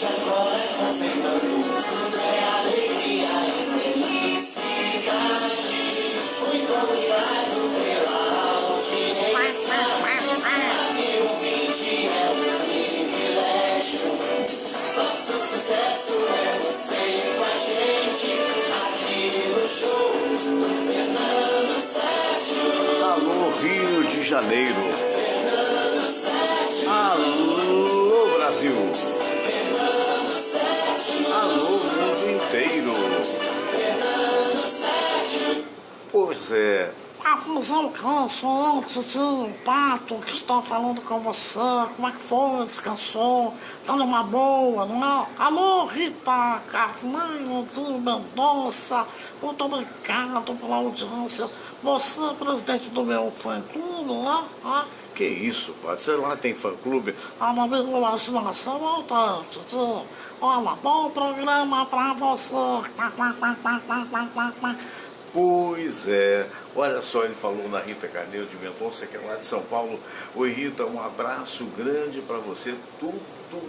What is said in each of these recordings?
agora é fazendo tudo, é alegria e felicidade. Muito obrigado pela audiência. Aqui ouvinte é um privilégio. Nosso sucesso é você com a gente. Aqui no show do Fernando Sérgio. Alô, Rio de Janeiro. Fernando Sérgio. Alô, Brasil. Fernando Sérgio. Alô, mundo inteiro. Fernando Sérgio. Pois é. Atenção, sou eu, Titi, Pato, que estou falando com você. Como é que foi? Descansou? Tá numa boa, não é? Alô, Rita Carvalho de Mendonça, muito obrigado pela audiência. Você é presidente do meu fã-clube, né? Que isso, pai? Sei lá, tem fã-clube? Ah, mas minha imaginação volta, Titi. Olha, bom programa pra você. Pois é, olha só, ele falou na Rita Carneiro de Mendonça, que é lá de São Paulo. Oi, Rita, um abraço grande para você, tudo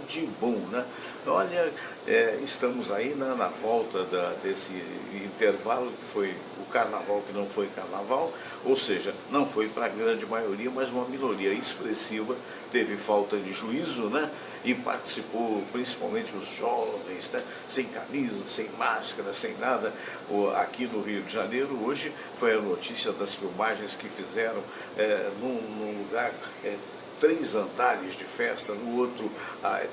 de bom, né? Olha, estamos aí na volta desse intervalo que foi o carnaval, que não foi carnaval, ou seja, não foi para a grande maioria, mas uma minoria expressiva teve falta de juízo, né? E participou principalmente os jovens, né? Sem camisa, sem máscara, sem nada. Aqui no Rio de Janeiro, hoje foi a notícia das filmagens que fizeram num lugar, 3 andares de festa, no outro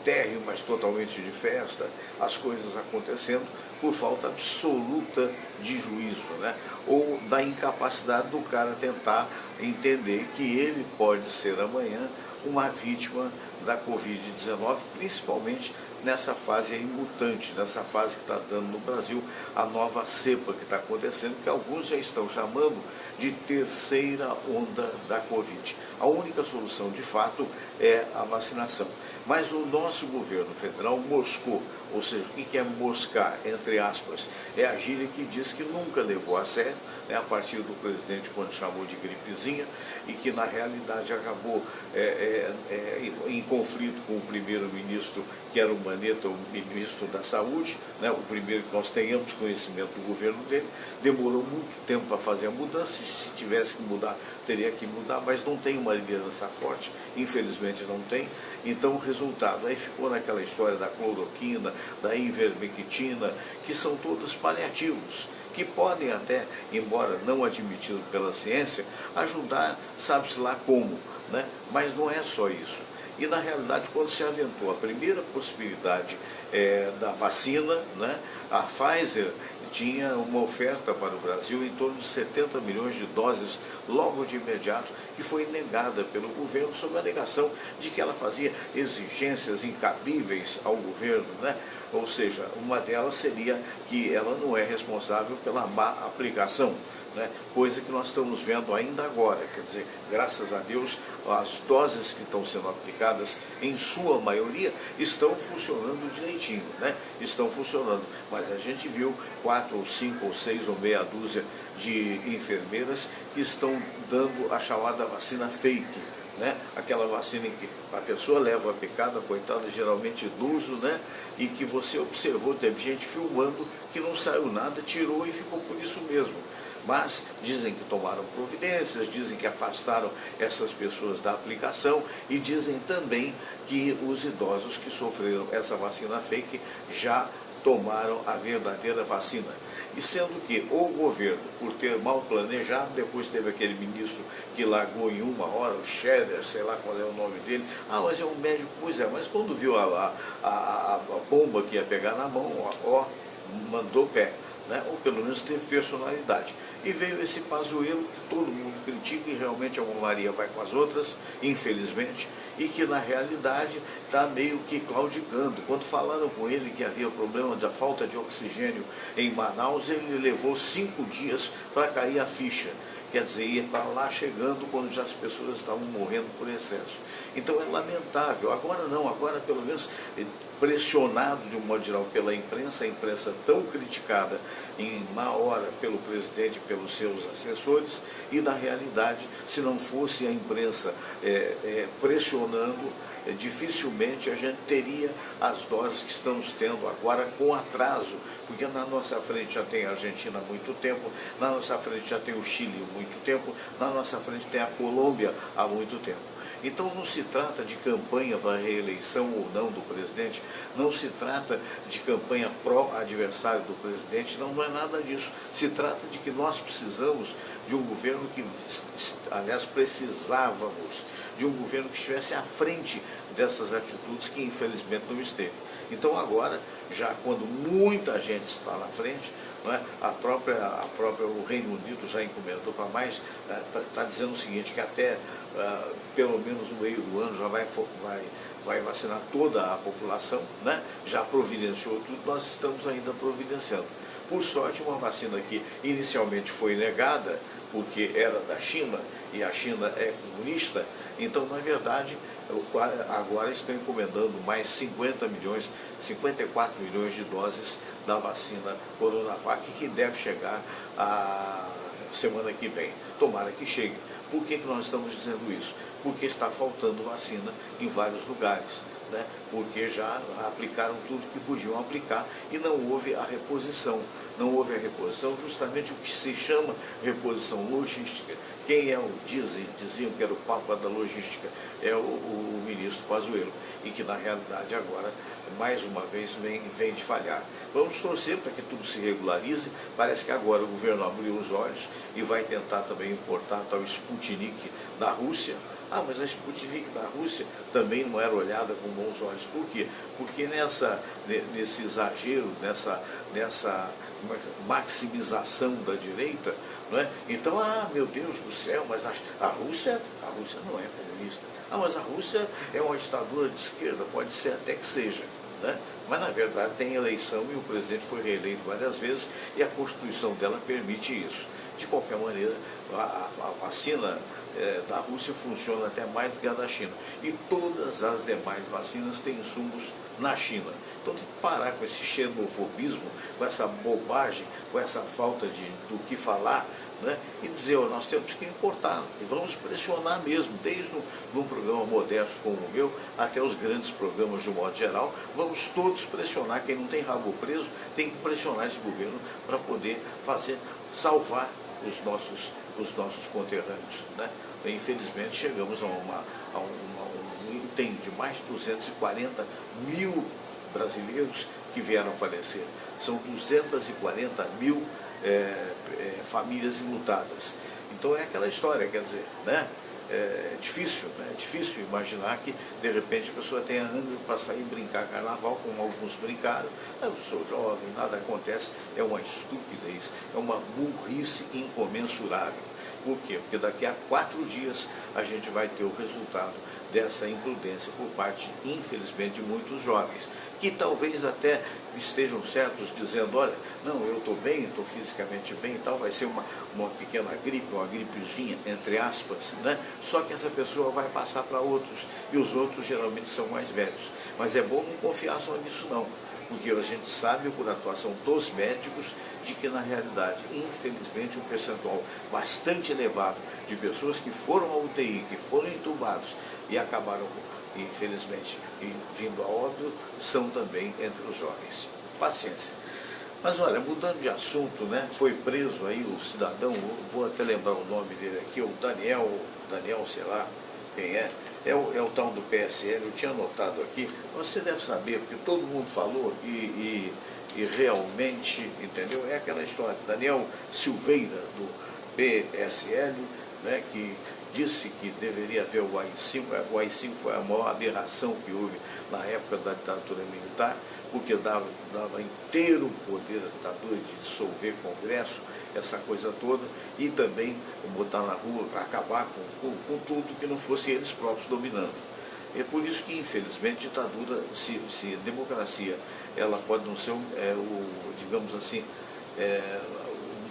térreo, mas totalmente de festa, as coisas acontecendo por falta absoluta de juízo, né? Ou da incapacidade do cara tentar entender que ele pode ser amanhã uma vítima da Covid-19, principalmente nessa fase aí mutante, nessa fase que está dando no Brasil a nova cepa que está acontecendo, que alguns já estão chamando de terceira onda da Covid. A única solução, de fato, é a vacinação. Mas o nosso governo federal moscou, ou seja, o que é moscar, entre aspas, é a gíria que diz que nunca levou a sério, né, a partir do presidente quando chamou de gripezinha, e que na realidade acabou em conflito com o primeiro-ministro, que era o Mandetta, o ministro da Saúde, né, o primeiro que nós tenhamos conhecimento do governo dele. Demorou muito tempo para fazer a mudança, se tivesse que mudar, teria que mudar, mas não tem uma liderança forte, infelizmente não tem. Então o resultado, aí ficou naquela história da cloroquina, da ivermectina, que são todos paliativos, que podem até, embora não admitido pela ciência, ajudar, sabe-se lá como, né? Mas não é só isso. E na realidade, quando se aventou a primeira possibilidade da vacina, né, a Pfizer tinha uma oferta para o Brasil em torno de 70 milhões de doses logo de imediato, que foi negada pelo governo sob a alegação de que ela fazia exigências incabíveis ao governo, né? Ou seja, uma delas seria que ela não é responsável pela má aplicação, né? Coisa que nós estamos vendo ainda agora. Quer dizer, graças a Deus, as doses que estão sendo aplicadas, em sua maioria, estão funcionando direitinho, né? Estão funcionando, mas a gente viu 4 ou 5 ou 6 ou meia dúzia de enfermeiras que estão dando a chamada vacina fake, né? Aquela vacina em que a pessoa leva a picada, coitada, geralmente idoso, né? E que você observou, teve gente filmando que não saiu nada, tirou e ficou por isso mesmo. Mas dizem que tomaram providências, dizem que afastaram essas pessoas da aplicação e dizem também que os idosos que sofreram essa vacina fake já tomaram a verdadeira vacina. E sendo que o governo, por ter mal planejado, depois teve aquele ministro que largou em uma hora, o Scherer, sei lá qual é o nome dele, mas é um médico, pois é, mas quando viu a bomba que ia pegar na mão, mandou pé, né? Ou pelo menos teve personalidade. E veio esse Pazuello que todo mundo critica, e realmente a Maria vai com as outras, infelizmente, e que na realidade está meio que claudicando. Quando falaram com ele que havia problema da falta de oxigênio em Manaus, ele levou 5 dias para cair a ficha. Quer dizer, ia para lá chegando quando já as pessoas estavam morrendo por excesso. Então é lamentável. Agora não, agora pelo menos pressionado de um modo geral pela imprensa, a imprensa tão criticada em má hora pelo presidente e pelos seus assessores, e na realidade, se não fosse a imprensa pressionando, dificilmente a gente teria as doses que estamos tendo agora com atraso, porque na nossa frente já tem a Argentina há muito tempo, na nossa frente já tem o Chile há muito tempo, na nossa frente tem a Colômbia há muito tempo. Então não se trata de campanha para reeleição ou não do presidente, não se trata de campanha pró-adversário do presidente, não é nada disso. Se trata de que nós precisamos de um governo que, aliás, precisávamos de um governo que estivesse à frente dessas atitudes que infelizmente não esteve. Então agora, já quando muita gente está na frente, não é? O Reino Unido já encomendou para mais, está dizendo o seguinte, que até pelo menos no meio do ano já vai vacinar toda a população, né? Já providenciou tudo, nós estamos ainda providenciando. Por sorte, uma vacina que inicialmente foi negada, porque era da China, e a China é comunista, então, na verdade, agora estão encomendando mais 54 milhões de doses da vacina Coronavac, que deve chegar a semana que vem. Tomara que chegue. Por que nós estamos dizendo isso? Porque está faltando vacina em vários lugares, né? Porque já aplicaram tudo que podiam aplicar e não houve a reposição. Não houve a reposição, justamente o que se chama reposição logística. Quem é o, diziam que era o papa da logística, é o ministro Pazuello, e que na realidade agora, mais uma vez, vem de falhar. Vamos torcer para que tudo se regularize. Parece que agora o governo abriu os olhos e vai tentar também importar tal Sputnik da Rússia. Ah, mas a Sputnik da Rússia também não era olhada com bons olhos. Por quê? Porque nesse exagero, nessa maximização da direita, não é? Então, meu Deus do céu, mas a Rússia não é comunista. Mas a Rússia é uma ditadura de esquerda, pode ser até que seja, né? Mas na verdade tem eleição e o presidente foi reeleito várias vezes e a Constituição dela permite isso. De qualquer maneira, a vacina da Rússia funciona até mais do que a da China. E todas as demais vacinas têm insumos na China. Então tem que parar com esse xenofobismo, com essa bobagem, com essa falta do que falar, né? E dizer, nós temos que importar, e vamos pressionar mesmo, desde um programa modesto como o meu, até os grandes programas de um modo geral, vamos todos pressionar. Quem não tem rabo preso tem que pressionar esse governo para poder salvar os nossos conterrâneos, né? Infelizmente chegamos a um item de mais de 240 mil brasileiros que vieram falecer. São 240 mil famílias enlutadas. Então é aquela história, quer dizer, né? É difícil, né? É difícil imaginar que de repente a pessoa tenha ânimo para sair brincar carnaval, como alguns brincaram. Eu sou jovem, nada acontece. É uma estupidez, é uma burrice incomensurável. Por quê? Porque daqui a 4 dias a gente vai ter o resultado dessa imprudência por parte, infelizmente, de muitos jovens, que talvez até estejam certos dizendo, olha, não, eu estou bem, estou fisicamente bem e tal, vai ser uma pequena gripe, uma gripezinha, entre aspas, né? Só que essa pessoa vai passar para outros, e os outros geralmente são mais velhos. Mas é bom não confiar só nisso não, porque a gente sabe por atuação dos médicos de que na realidade, infelizmente, um percentual bastante elevado de pessoas que foram à UTI, que foram entubados e acabaram, infelizmente, vindo a óbito, são também entre os jovens. Paciência. Mas olha, mudando de assunto, né, foi preso aí o cidadão, vou até lembrar o nome dele aqui, o Daniel, sei lá quem é o tal do PSL, eu tinha anotado aqui, você deve saber, porque todo mundo falou e realmente, entendeu? É aquela história, Daniel Silveira, do PSL, né, que disse que deveria haver o AI-5. O AI-5 foi a maior aberração que houve na época da ditadura militar, porque dava inteiro poder à ditadura de dissolver Congresso, essa coisa toda, e também botar na rua, acabar com tudo que não fosse eles próprios dominando. É por isso que, infelizmente, ditadura, se democracia, ela pode não ser, digamos assim,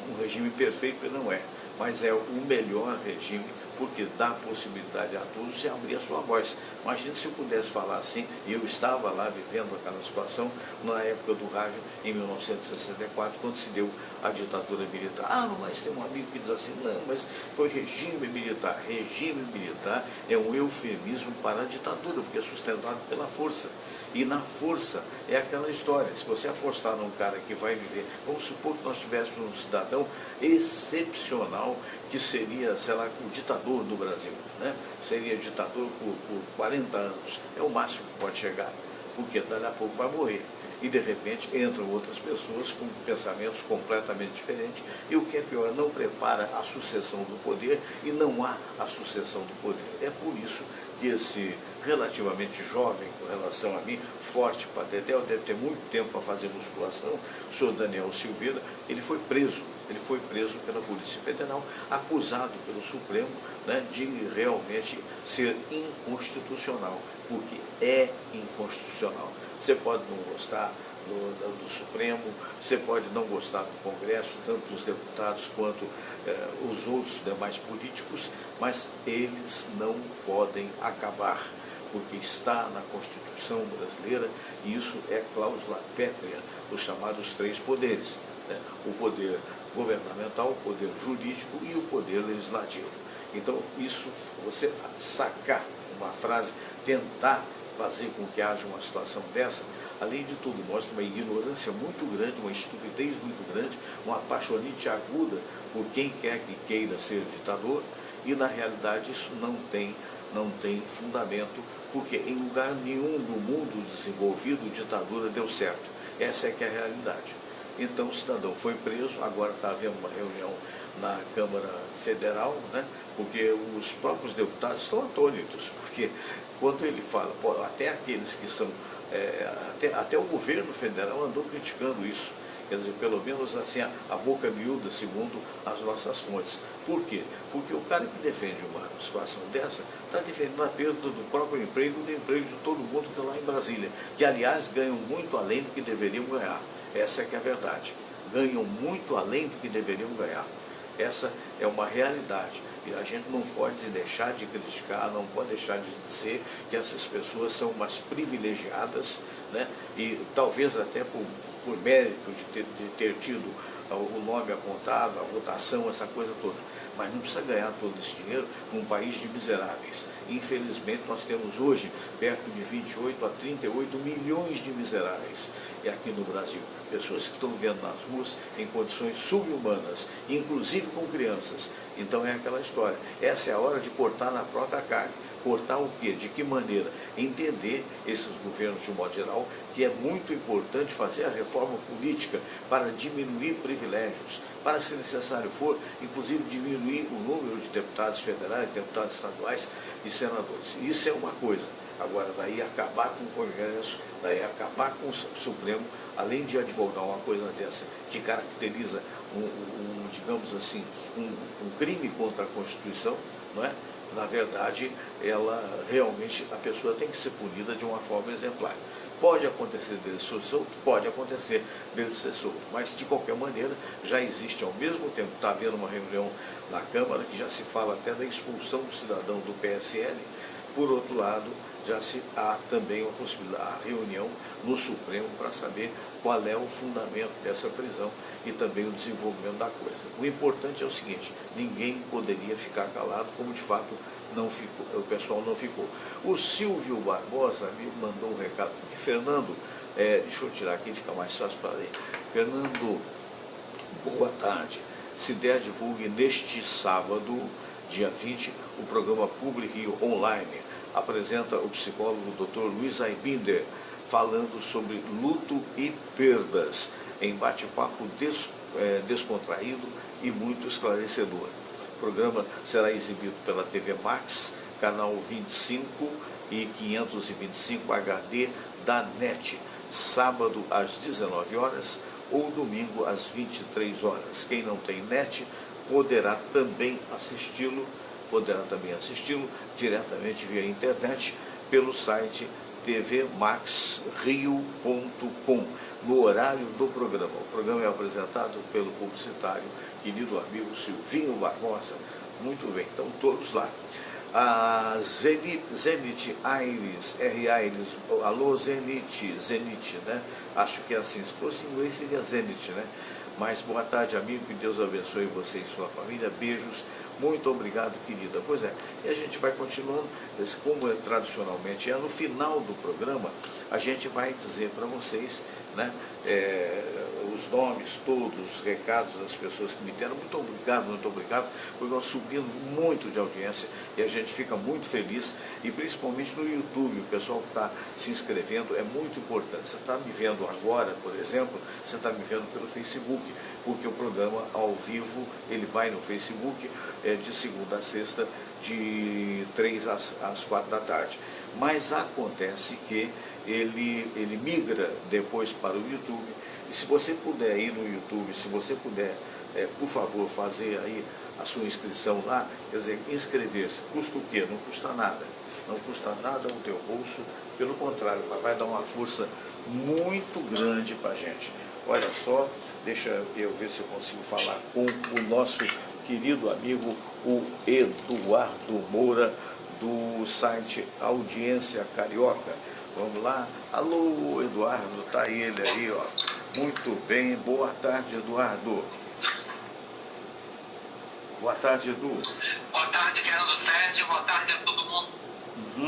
um regime perfeito, porque não é. mas é o melhor regime porque dá possibilidade a todos de abrir a sua voz. Imagina se eu pudesse falar assim, e eu estava lá vivendo aquela situação na época do rádio, em 1964, quando se deu a ditadura militar. Ah, mas tem um amigo que diz assim, não, mas foi regime militar. Regime militar é um eufemismo para a ditadura, porque é sustentado pela força. E na força é aquela história, se você apostar num cara que vai viver, vamos supor que nós tivéssemos um cidadão excepcional, que seria, sei lá, o ditador do Brasil, né? Seria ditador por 40 anos, é o máximo que pode chegar, porque daqui a pouco vai morrer. E de repente entram outras pessoas com pensamentos completamente diferentes, e o que é pior, não prepara a sucessão do poder, e não há a sucessão do poder. É por isso que esse relativamente jovem com relação a mim, forte para Dedéu, deve ter muito tempo para fazer musculação, o senhor Daniel Silveira, ele foi preso pela Polícia Federal, acusado pelo Supremo, né, de realmente ser inconstitucional, porque é inconstitucional. Você pode não gostar do Supremo, você pode não gostar do Congresso, tanto dos deputados quanto os outros demais políticos, mas eles não podem acabar, porque está na Constituição brasileira, e isso é cláusula pétrea, os chamados três poderes, né? O poder governamental, o poder jurídico e o poder legislativo. Então, isso, você sacar uma frase, tentar fazer com que haja uma situação dessa, além de tudo, mostra uma ignorância muito grande, uma estupidez muito grande, uma paixonite aguda por quem quer que queira ser ditador, e na realidade isso não tem fundamento, porque em lugar nenhum do mundo desenvolvido ditadura deu certo. Essa é que é a realidade. Então o cidadão foi preso, agora está havendo uma reunião na Câmara Federal, né? Porque os próprios deputados estão atônitos, porque quando ele fala, pô, até aqueles que são, até o governo federal andou criticando isso. Quer dizer, pelo menos assim, a boca miúda, segundo as nossas fontes. Por quê? Porque o cara que defende uma situação dessa está defendendo a perda do próprio emprego, do emprego de todo mundo que está lá em Brasília, que aliás ganham muito além do que deveriam ganhar. Essa é que é a verdade. Ganham muito além do que deveriam ganhar. Essa é uma realidade. E a gente não pode deixar de criticar, não pode deixar de dizer que essas pessoas são umas privilegiadas, né? E talvez até por mérito de ter tido o nome apontado, a votação, essa coisa toda. Mas não precisa ganhar todo esse dinheiro num país de miseráveis. Infelizmente, nós temos hoje perto de 28 a 38 milhões de miseráveis aqui no Brasil. Pessoas que estão vivendo nas ruas em condições subhumanas, inclusive com crianças. Então é aquela história. Essa é a hora de cortar na própria carne. Cortar o quê? De que maneira? Entender esses governos de um modo geral que é muito importante fazer a reforma política para diminuir privilégios, para, se necessário for, inclusive diminuir o número de deputados federais, deputados estaduais e senadores. Isso é uma coisa. Agora, daí acabar com o Congresso, daí acabar com o Supremo, além de advogar uma coisa dessa que caracteriza digamos assim, um crime contra a Constituição, não é? Na verdade, a pessoa tem que ser punida de uma forma exemplar. Pode acontecer dele ser solto? Pode acontecer dele ser solto, mas de qualquer maneira já existe ao mesmo tempo, está havendo uma reunião na Câmara que já se fala até da expulsão do cidadão do PSL. Por outro lado, há também a possibilidade, a reunião no Supremo para saber qual é o fundamento dessa prisão e também o desenvolvimento da coisa. O importante é o seguinte, ninguém poderia ficar calado, como de fato não ficou, o pessoal não ficou. O Silvio Barbosa me mandou um recado, porque Fernando, deixa eu tirar aqui, fica mais fácil para ler. Fernando, boa tarde. Se der, divulgue neste sábado, dia 20, o programa Public Rio Online. Apresenta o psicólogo Dr. Luiz Aibinder, falando sobre luto e perdas, em bate-papo descontraído e muito esclarecedor. O programa será exibido pela TV Max, canal 25 e 525 HD da NET, sábado às 19 horas ou domingo às 23 horas. Quem não tem NET poderá também assisti-lo diretamente via internet pelo site tvmaxrio.com. no horário do programa. O programa é apresentado pelo publicitário, querido amigo Silvinho Barbosa. Muito bem, então todos lá. A Zenit Aires, R. Aires, alô Zenit, né? Acho que é assim, se fosse em inglês seria Zenit, né? Mas boa tarde, amigo, que Deus abençoe você e sua família. Beijos, muito obrigado, querida. Pois é, e a gente vai continuando, como tradicionalmente é, no final do programa, a gente vai dizer para vocês, né, os nomes todos, os recados das pessoas que me deram. Muito obrigado, porque nós subimos muito de audiência e a gente fica muito feliz, e principalmente no YouTube, o pessoal que está se inscrevendo é muito importante. Você está me vendo agora, por exemplo, você está me vendo pelo Facebook, porque o programa ao vivo, ele vai no Facebook de segunda a sexta, de 3 às 4 da tarde. Mas acontece que ele migra depois para o YouTube. E se você puder ir no YouTube, se você puder, por favor, fazer aí a sua inscrição lá, quer dizer, inscrever-se, custa o quê? Não custa nada. Não custa nada o teu bolso, pelo contrário, vai dar uma força muito grande para a gente. Olha só, deixa eu ver se eu consigo falar com o nosso querido amigo, o Eduardo Moura, do site Audiência Carioca. Vamos lá. Alô, Eduardo, tá ele aí, ó. Muito bem, boa tarde, Eduardo. Boa tarde, Edu. Boa tarde, Fernando Sérgio. Boa tarde a todo mundo.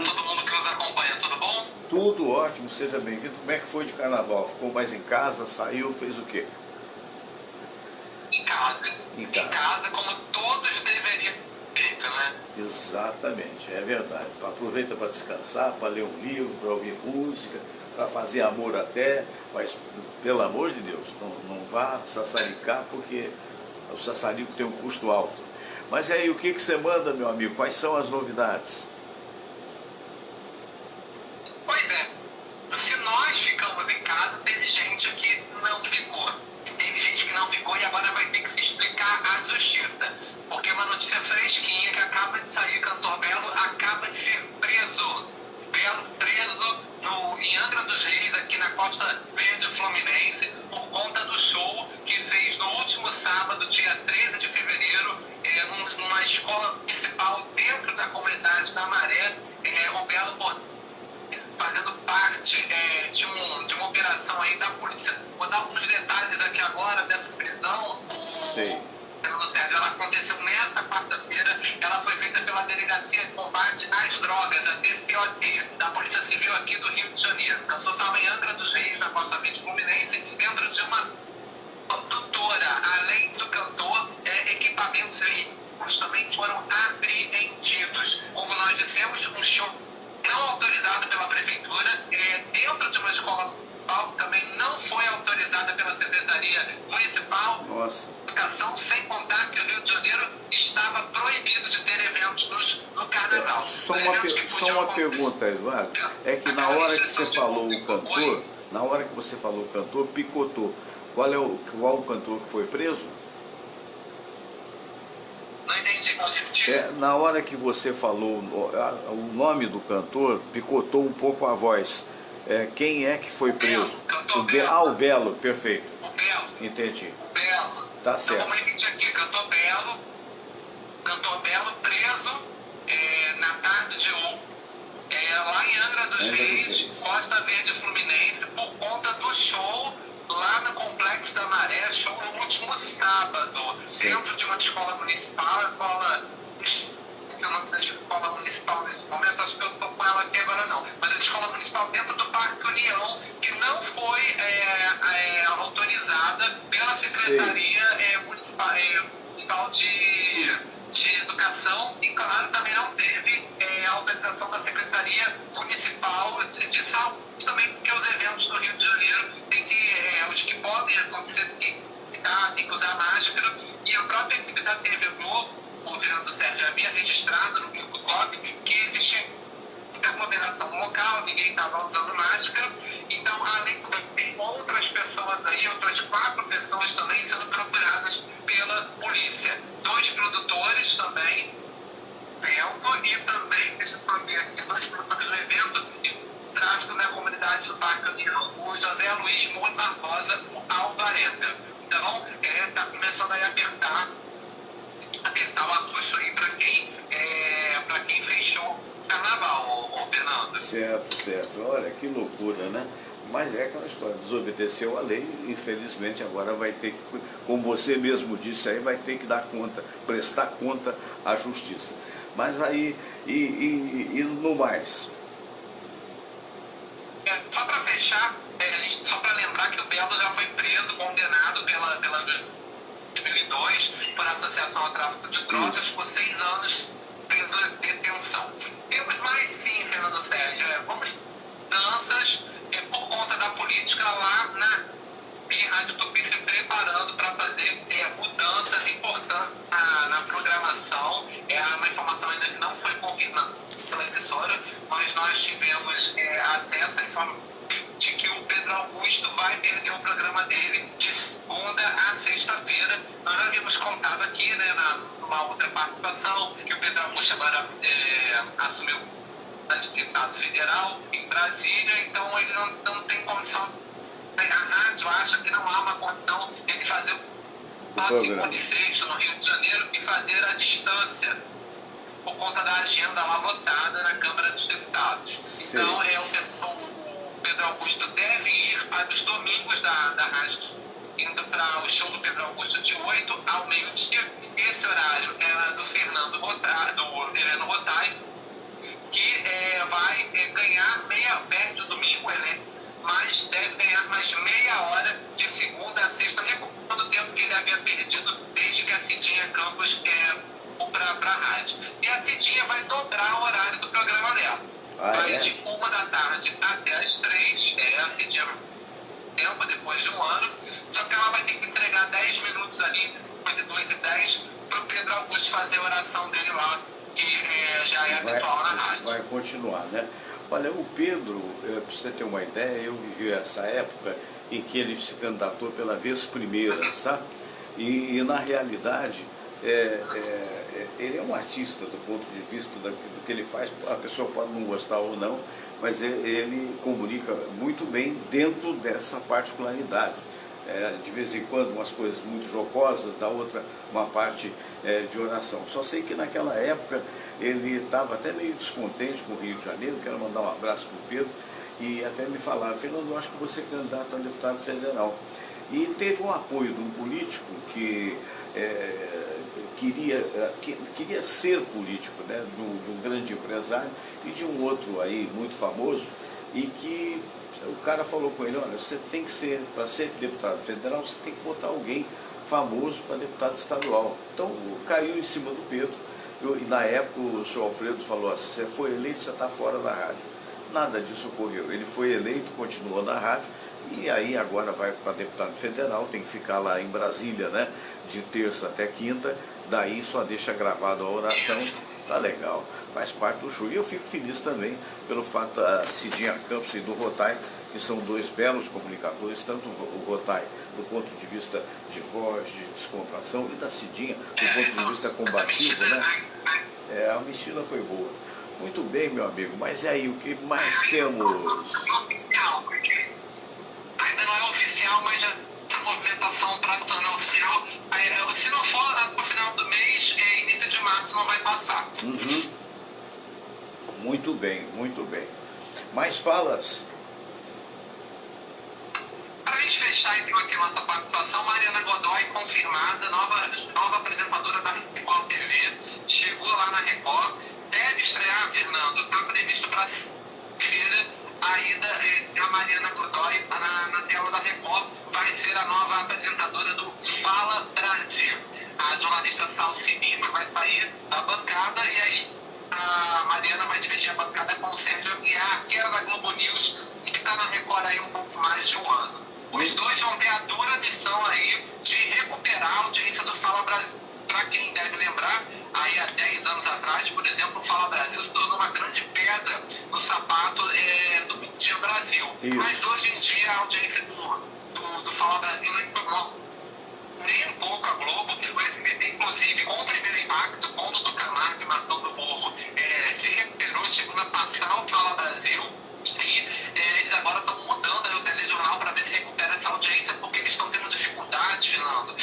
Todo mundo que nos acompanha, tudo bom? Tudo ótimo, seja bem-vindo. Como é que foi de carnaval? Ficou mais em casa, saiu, fez o quê? Em casa. Em Em casa. casa, como todos deveriam ter feito, né? Exatamente, é verdade. Aproveita para descansar, para ler um livro, para ouvir música, para fazer amor até, mas pelo amor de Deus, não vá sassaricar, porque o sassarico tem um custo alto. Mas aí, o que você manda, meu amigo? Quais são as novidades? Pois é. Se nós ficamos em casa, teve gente que não ficou. Teve gente que não ficou e agora vai ter que se explicar à justiça. Porque uma notícia fresquinha que acaba de sair, cantor Belo acaba de ser preso. Belo preso em Angra dos Reis, aqui na Costa Verde Fluminense, por conta do show que fez no último sábado, dia 13 de fevereiro, numa escola municipal dentro da comunidade da Maré. O Belo fazendo parte de uma operação aí da polícia. Vou dar alguns detalhes aqui agora dessa prisão. Sei. Ela aconteceu nesta quarta-feira. Ela foi feita pela Delegacia de Combate às Drogas, a DCOT, da Polícia Civil aqui do Rio de Janeiro. O cantor estava em Angra dos Reis, na Costa Verde Fluminense, dentro de uma produtora. Além do cantor, equipamentos veículos também foram apreendidos. Como nós dissemos, um show não autorizado pela Prefeitura, dentro de uma escola municipal, também não foi autorizada pela Secretaria Municipal Nossa. de Educação, sem contar que o Rio de Janeiro estava proibido de ter eventos no Carnaval. Só uma pergunta, Eduardo. É que na hora que você falou o cantor, picotou. Qual o cantor que foi preso? Não entendi, pode repetir? Na hora que você falou o nome do cantor, picotou um pouco a voz. Quem é que foi preso? Cantor Belo. O Belo, perfeito. O Belo. Entendi. O Belo. Tá Então certo. vamos repetir aqui, Cantor Belo preso na tarde de ontem, lá em Angra dos Reis, Costa Verde Fluminense, por conta do show lá no Complexo da Maré, show no último sábado, dentro de uma escola municipal, o nome da escola municipal nesse momento, acho que eu estou com ela aqui agora não, mas a escola municipal dentro do Parque União, que não foi autorizada pela Secretaria Municipal de Educação, e claro, também não teve a autorização da Secretaria Municipal de Saúde, também porque os eventos do Rio de Janeiro os que podem acontecer tem que usar máscara, e a própria equipe da TV Globo, o Fernando Sérgio, havia registrado no Grupo COP que existia aglomeração local, ninguém estava usando máscara. Então, além de tem outras pessoas aí, outras 4 pessoas também sendo procuradas pela polícia. 2 produtores também, e também, deixa eu ver aqui, 2 produtores do evento, tráfico na comunidade do Parque União, o José Luiz Moura Barbosa, o Alvareta. Então, está começando aí a apertar o apuxo aí para quem fechou o carnaval, ô Fernando. Certo, certo. Olha que loucura, né? Mas é aquela história, desobedeceu a lei, infelizmente agora vai ter que, como você mesmo disse aí, vai ter que dar conta, prestar conta à justiça. Mas aí, e no mais? Só para fechar, só para lembrar que o Belo já foi preso, condenado pela 2002 por associação a tráfico de drogas por 6 anos de detenção. Temos mais sim, Fernando Sérgio, vamos danças por conta da política lá na Rádio Tupi se preparando para fazer mudanças importantes na programação. É uma informação ainda que não foi confirmada pela emissora, mas nós tivemos acesso à informação de que o Pedro Augusto vai perder o programa dele de segunda a sexta-feira. Nós já havíamos contado aqui, né, numa outra participação, que o Pedro Augusto agora assumiu de deputado federal em Brasília, então ele não tem condição. A rádio acha que não há uma condição de ele fazer o segundo e sexto no Rio de Janeiro e fazer a distância por conta da agenda lá lotada na Câmara dos Deputados. Sim. Então o Pedro Augusto deve ir para os domingos da rádio, indo para o show do Pedro Augusto de 8 ao meio-dia. Esse horário era do Fernando Rotai, do Heleno Rotai, que vai ganhar perde o domingo, mas deve ganhar mais meia hora de segunda a sexta, recuperando o tempo que ele havia perdido desde que a Cidinha Campos foi para a rádio. E a Cidinha vai dobrar o horário do programa dela. Vai de 1 da tarde até as 3, a Cidinha tempo depois de um ano, só que ela vai ter que entregar 10 minutos ali, depois de 2h10, para o Pedro Augusto fazer a oração dele lá, que já é habitual na rádio. Vai continuar, né? Olha, o Pedro, para você ter uma ideia, eu vivi essa época em que ele se candidatou pela vez primeira, sabe? E na realidade, ele é um artista do ponto de vista do que ele faz. A pessoa pode não gostar ou não, mas ele comunica muito bem dentro dessa particularidade. De vez em quando umas coisas muito jocosas, da outra uma parte de oração. Só sei que naquela época ele estava até meio descontente com o Rio de Janeiro. Quero mandar um abraço para o Pedro, e até me falava: Fernando, eu acho que você é candidato a deputado federal. E teve um apoio de um político que queria ser político, né, de um grande empresário e de um outro aí muito famoso, e que o cara falou com ele: olha, você tem que ser, para ser deputado federal, você tem que botar alguém famoso para deputado estadual. Então caiu em cima do Pedro. E na época o senhor Alfredo falou: se você foi eleito, você está fora da rádio. Nada disso ocorreu. Ele foi eleito, continuou na rádio, e aí agora vai para deputado federal, tem que ficar lá em Brasília, né, de terça até quinta, daí só deixa gravado a oração. Tá legal, faz parte do show. E eu fico feliz também pelo fato da Cidinha Campos e do Rotai, que são dois belos comunicadores, tanto o Rotai do ponto de vista de voz, de descontração, e da Cidinha do ponto de vista combativo, né? A mexida foi boa. Muito bem, meu amigo, mas e aí, o que mais temos? Ainda não é oficial, mas já essa movimentação para se tornar oficial. Se não for no final do mês, início de março não vai passar. Uhum. Muito bem, muito bem. Mais falas? Para a gente fechar então aqui a nossa participação, Mariana Godoy, confirmada, nova apresentadora da Record TV, chegou lá na Record, deve estrear, Fernando, está previsto para feira a ida da Mariana Godoy na tela da Record, vai ser a nova apresentadora do Fala Brasil. A jornalista Salcimina vai sair da bancada, e aí a Mariana vai dividir a bancada com o Sérgio Aguiar, que era da Globo News, e que está na Record aí um pouco mais de um ano. Os dois vão ter a dura missão aí de recuperar a audiência do Fala Brasil. Para quem deve lembrar, aí há 10 anos atrás, por exemplo, o Fala Brasil se tornou uma grande pedra no sapato do Bom Dia Brasil. Isso. Mas hoje em dia a audiência do Fala Brasil não informou nem um pouco a Globo. O SBT, inclusive, com o Primeiro Impacto, com o Dudu Camargo e Matão do Povo, se recuperou, chegou a passar o Fala Brasil, e agora estão mudando aí o telejornal para ver se recupera essa audiência, porque eles estão tendo dificuldade, Fernando.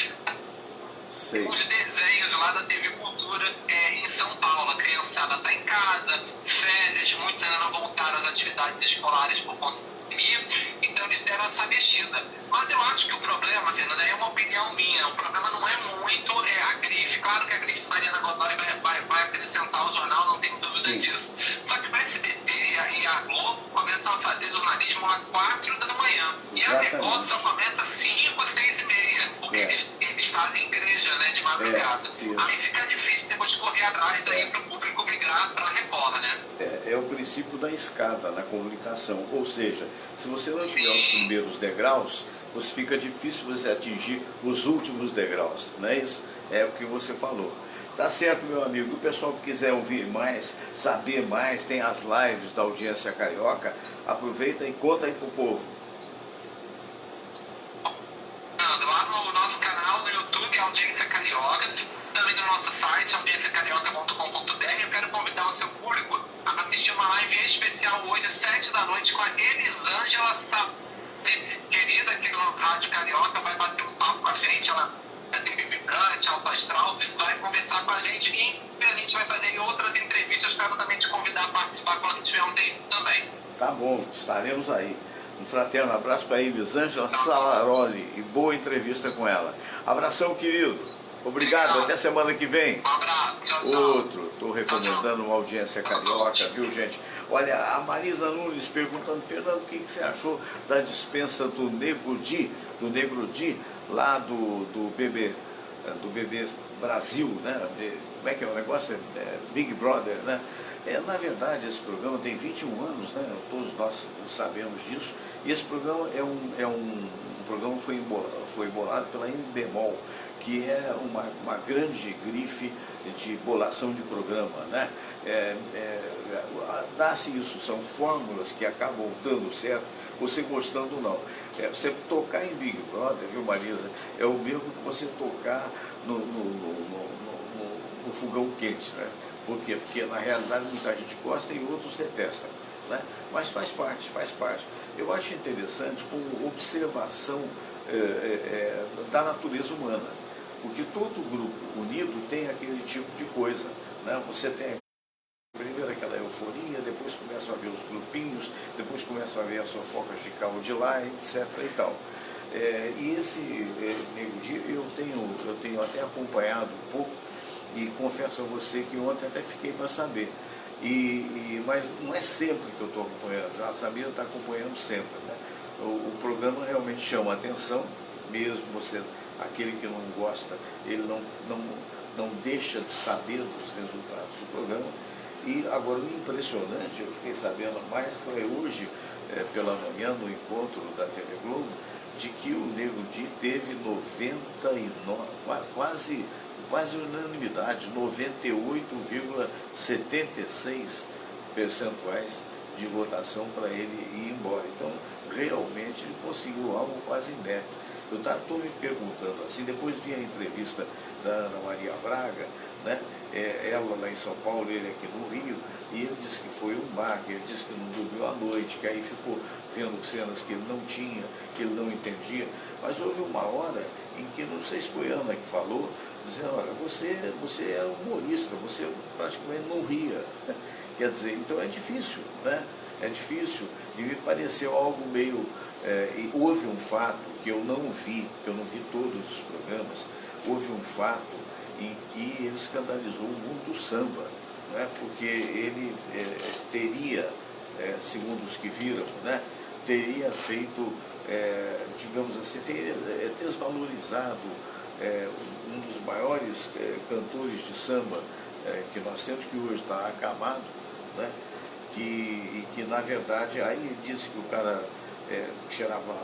Sei. Os desenhos lá da TV Cultura em São Paulo, a criançada está em casa, férias, muitos ainda não voltaram às atividades escolares por conta da pandemia, então eles deram essa mexida. Mas eu acho que o problema, Fernanda, é uma opinião minha, o problema não é muito a grife. Claro que a grife Mariana Godoy vai acrescentar o jornal, não tenho dúvida Sim. disso. Só que o SBT e a Globo começam a fazer jornalismo às 4 da manhã. E a Record só começa às 5, 6 e meia, porque eles fazem igreja, né, de madrugada. Isso. Aí fica difícil depois correr atrás aí para o público migrar para a Record, né? É o princípio da escada na comunicação, ou seja, se você não tiver os primeiros degraus, você fica difícil você atingir os últimos degraus, não é isso? É o que você falou. Tá certo, meu amigo, o pessoal que quiser ouvir mais, saber mais, tem as lives da Audiência Carioca, aproveita e conta aí pro povo. Lá no nosso canal no YouTube, Audiência Carioca, também no nosso site, audienciacarioca.com.br. Eu quero convidar o seu público a assistir uma live especial hoje, 7 da noite, com a Elisângela Sá, querida aqui no Rádio Carioca, vai bater um papo com a gente, ela é sempre vibrante, alto astral, vai conversar com a gente e a gente vai fazer outras entrevistas. Quero também te convidar a participar quando você tiver um tempo também. Tá bom, estaremos aí. Um fraterno abraço para a Elisângela Salaroli e boa entrevista com ela. Abração, querido. Obrigado, até semana que vem. Um abraço, tchau, tchau. Outro, estou recomendando uma Audiência Carioca, viu, gente? Olha, a Marisa Nunes perguntando, Fernando, o que você achou da dispensa do Negro Di, lá do BB Brasil, né? Como é que é o negócio? Big Brother, né? Na verdade, esse programa tem 21 anos, né? Todos nós sabemos disso. E esse programa um programa que foi bolado pela Endemol, que é uma grande grife de bolação de programa, né? Dá-se isso, são fórmulas que acabam dando certo, você gostando ou não. Você tocar em Big Brother, viu, Marisa, é o mesmo que você tocar no fogão quente, né? Por quê? Porque na realidade muita gente gosta e outros detestam, né? Mas faz parte. Eu acho interessante como observação da natureza humana, porque todo grupo unido tem aquele tipo de coisa, né? Você tem primeiro aquela euforia, depois começam a ver os grupinhos, depois começam a ver as fofocas de cá ou de lá, etc. e tal. E esse Nego Di, eu tenho até acompanhado um pouco, e confesso a você que ontem até fiquei para saber. Mas não é sempre que eu estou acompanhando, já sabia estar acompanhando sempre, né? O programa realmente chama a atenção, mesmo você, aquele que não gosta, ele não deixa de saber dos resultados do programa. E agora, o impressionante, eu fiquei sabendo mais, foi hoje, pela manhã, no encontro da TV Globo, de que o Nego Di teve 99, quase unanimidade, 98,76% de votação para ele ir embora. Então, realmente, ele conseguiu algo quase inédito. Eu estou me perguntando, assim, depois vi a entrevista da Ana Maria Braga, né? Ela lá em São Paulo, ele aqui no Rio, e ele disse que foi um baque, ele disse que não dormiu à noite, que aí ficou vendo cenas que ele não tinha, que ele não entendia. Mas houve uma hora em que, não sei se foi a Ana que falou, dizendo, olha, você é humorista, você praticamente não ria. Quer dizer, então é difícil, né? É difícil, e me pareceu algo meio... e houve um fato que eu não vi todos os programas, houve um fato em que ele escandalizou o mundo do samba, né? Porque ele teria, segundo os que viram, né? Teria feito, digamos assim, teria desvalorizado um dos maiores cantores de samba que nós temos, que hoje está acamado, né? Que na verdade, aí ele disse que o cara cheirava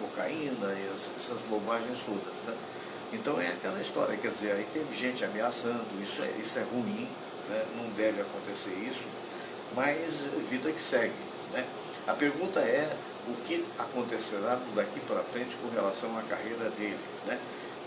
cocaína e essas bobagens todas, né? Então é aquela história, quer dizer, aí teve gente ameaçando, isso é ruim, né? Não deve acontecer isso, mas vida que segue, né? A pergunta é o que acontecerá daqui para frente com relação à carreira dele, né?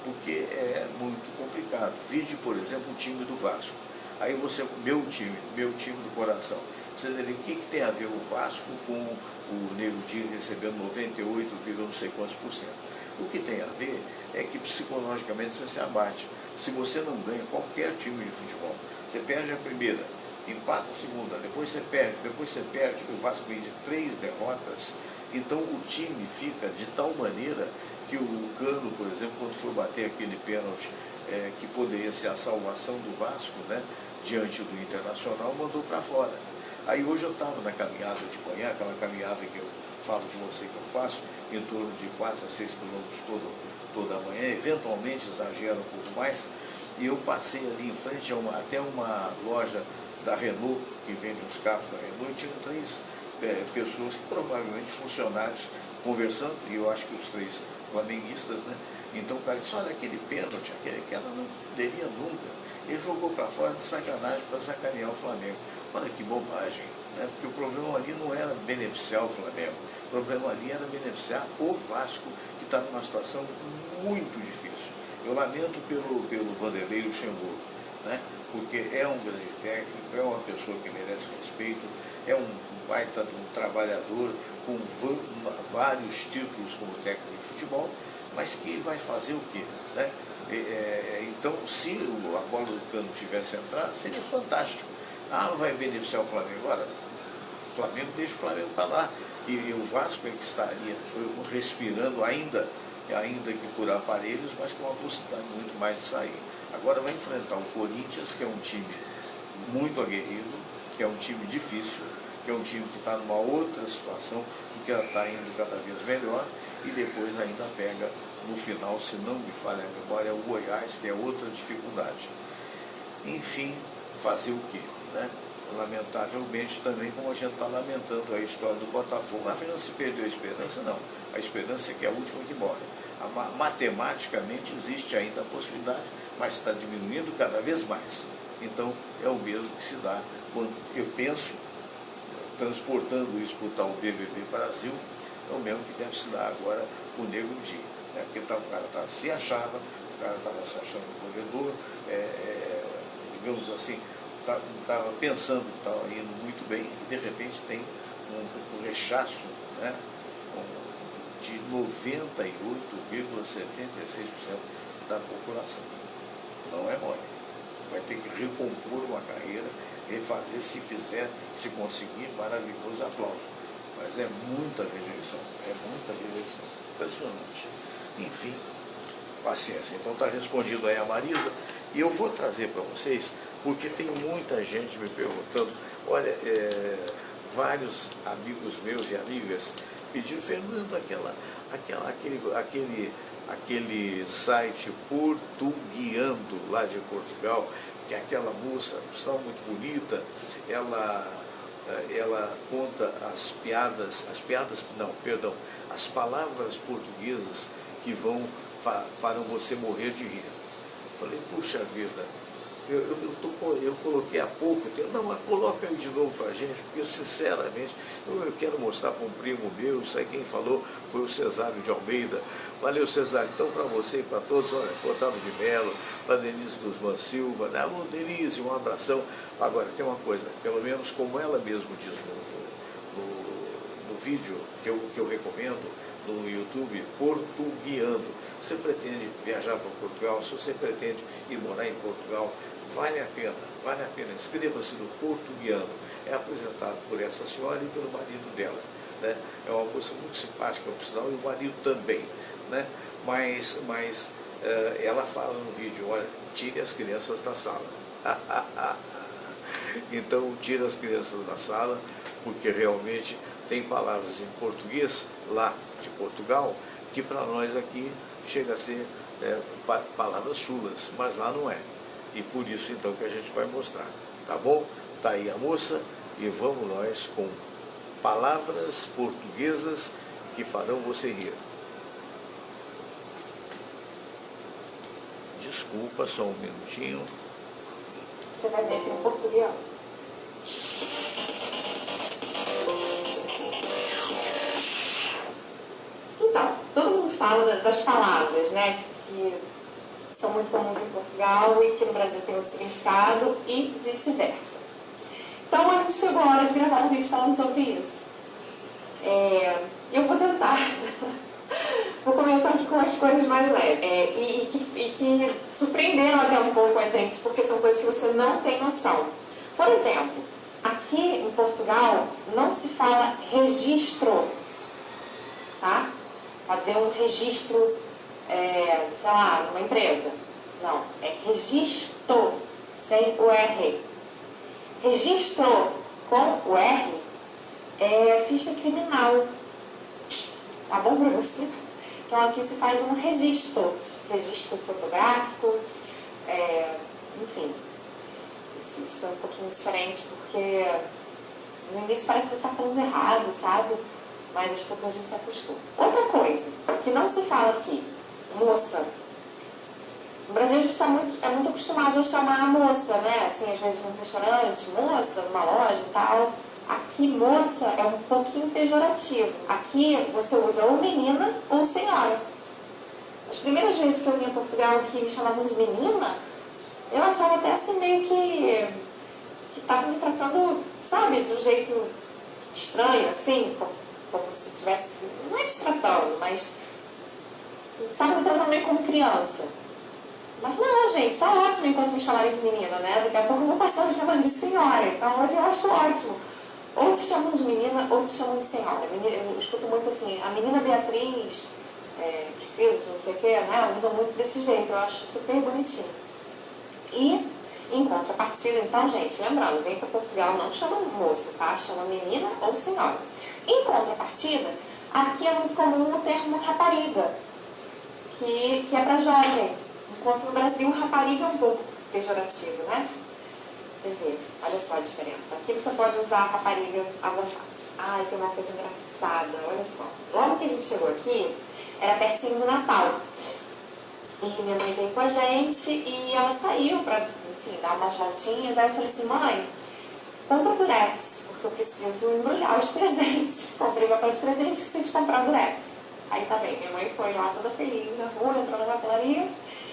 Porque é muito complicado. Vide, por exemplo, o time do Vasco. Aí você, meu time do coração. Você entendeu? O que tem a ver o Vasco com o Nego Di recebendo 98, não sei quantos por cento? O que tem a ver é que psicologicamente você se abate. Se você não ganha qualquer time de futebol, você perde a primeira, empata a segunda, depois você perde, o Vasco vem de 3 derrotas, então o time fica de tal maneira que o Cano, por exemplo, quando foi bater aquele pênalti que poderia ser a salvação do Vasco, né, diante do Internacional, mandou para fora. Aí hoje eu estava na caminhada de manhã, aquela caminhada que eu falo com você que eu faço, em torno de 4 a 6 quilômetros toda manhã, eventualmente exagero um pouco mais, e eu passei ali em frente até uma loja da Renault, que vende os carros da Renault, e tinham 3 pessoas, provavelmente funcionários, conversando, e eu acho que os 3 flamenguistas, né? Então o cara disse, olha, aquele pênalti, que ela não poderia nunca. Ele jogou para fora de sacanagem para sacanear o Flamengo. Olha que bobagem, né? Porque o problema ali não era beneficiar o Flamengo, o problema ali era beneficiar o Vasco, que está numa situação muito difícil. Eu lamento pelo Vanderlei Luxemburgo, né? Porque é um grande técnico, é uma pessoa que merece respeito, é um baita de um trabalhador com vários títulos como técnico de futebol, mas que vai fazer o quê? Né? Então, se a bola do Cano tivesse entrado, seria fantástico. Não vai beneficiar o Flamengo. Agora, o Flamengo deixa o Flamengo para lá. E o Vasco é que estaria respirando ainda que por aparelhos, mas com uma possibilidade muito mais de sair. Agora vai enfrentar o Corinthians, que é um time muito aguerrido, que é um time difícil, que é um time que está numa outra situação, porque ela está indo cada vez melhor, e depois ainda pega no final, se não me falha a memória, o Goiás, que é outra dificuldade. Enfim, fazer o quê? Né? Lamentavelmente também, como a gente está lamentando a história do Botafogo, afinal se perdeu a esperança? Não. A esperança é que é a última que morre. Matematicamente existe ainda a possibilidade, mas está diminuindo cada vez mais. Então é o mesmo que se dá quando eu penso, transportando isso para o tal BBB Brasil, é o mesmo que deve se dar agora com o Nego Di. Né? Porque o cara se achava, o cara estava se achando corredor, digamos assim, estava pensando que estava indo muito bem, e de repente tem um rechaço, né, de 98,76% da população. Não é mole. Vai ter que recompor uma carreira, refazer, se fizer, se conseguir, maravilhoso, aplauso. Mas é muita rejeição, impressionante. Enfim, paciência. Então está respondido aí a Marisa, e eu vou trazer para vocês, porque tem muita gente me perguntando, olha, vários amigos meus e amigas pediram, Fernando, aquele site Portuguiando lá de Portugal, que é aquela moça, pessoal muito bonita, ela conta as palavras portuguesas que farão você morrer de rir. Falei, puxa vida, eu coloquei há pouco tempo, não, mas coloca aí de novo para a gente, porque sinceramente eu quero mostrar para um primo meu, isso aí quem falou foi o Cesário de Almeida. Valeu, Cesário. Então, para você e para todos, olha, Otávio de Mello, para Denise Guzmán Silva, né? Alô, Denise, um abração. Agora, tem uma coisa, pelo menos como ela mesmo diz no vídeo que eu recomendo, no YouTube, Portuguiando. Você pretende viajar para Portugal, se você pretende ir morar em Portugal, vale a pena. Inscreva-se no Portuguiando. É apresentado por essa senhora e pelo marido dela. Né? É uma moça muito simpática, por sinal, e o marido também. Né? Mas ela fala no vídeo, olha, tire as crianças da sala. Então, tire as crianças da sala, porque realmente tem palavras em português, lá de Portugal, que para nós aqui chega a ser palavras chulas, mas lá não é. E por isso então que a gente vai mostrar, tá bom? Tá aí a moça e vamos nós com palavras portuguesas que farão você rir. Desculpa, só um minutinho. Você vai ver aqui no português. Então, todo mundo fala das palavras, né, que são muito comuns em Portugal e que no Brasil tem outro significado e vice-versa. Então a gente chegou a hora de gravar um vídeo falando sobre isso. Eu vou tentar. Vou começar aqui com as coisas mais leves. E que surpreenderam até um pouco a gente, porque são coisas que você não tem noção. Por exemplo, aqui em Portugal não se fala registro, tá? Fazer um registro, sei lá, numa empresa. Não, é registro, sem o R. Registro com o R é ficha criminal. Tá bom pra você? Então aqui se faz um registro fotográfico, enfim. Isso é um pouquinho diferente, porque no início parece que você está falando errado, sabe? Mas aos poucos a gente se acostuma. Outra coisa que não se fala aqui, moça. No Brasil a gente é muito acostumado a chamar a moça, né? Assim, às vezes num restaurante, moça, numa loja e tal. Aqui, moça é um pouquinho pejorativo. Aqui você usa ou menina ou senhora. As primeiras vezes que eu vim a Portugal que me chamavam de menina, eu achava até assim meio que estavam me tratando, sabe, de um jeito estranho, assim, como se tivesse, não é destratando, mas estavam me tratando meio como criança. Mas não, gente, tá ótimo enquanto me chamarem de menina, né? Daqui a pouco eu vou passar a me chamar de senhora, então hoje eu acho ótimo. Ou te chamam de menina ou te chamam de senhora. Eu escuto muito assim, a menina Beatriz, precisa de não sei o que, né? Usam muito desse jeito, eu acho super bonitinho. E, em contrapartida, então, gente, lembrando, vem para Portugal, não chama moça, tá? Chama menina ou senhora. Em contrapartida, aqui é muito comum o termo rapariga, que é para jovem. Enquanto no Brasil, rapariga é um pouco pejorativo, né? Você vê, olha só a diferença. Aqui você pode usar rapariga à vontade. Ai, tem uma coisa engraçada, olha só. Logo que a gente chegou aqui, era pertinho do Natal. E minha mãe veio com a gente e ela saiu para, enfim, dar umas voltinhas. Aí eu falei assim, mãe, compra durex, porque eu preciso embrulhar os presentes. Comprei papel de presente que vocês comprar durex. Aí tá bem, minha mãe foi lá toda feliz na rua, entrou na papelaria,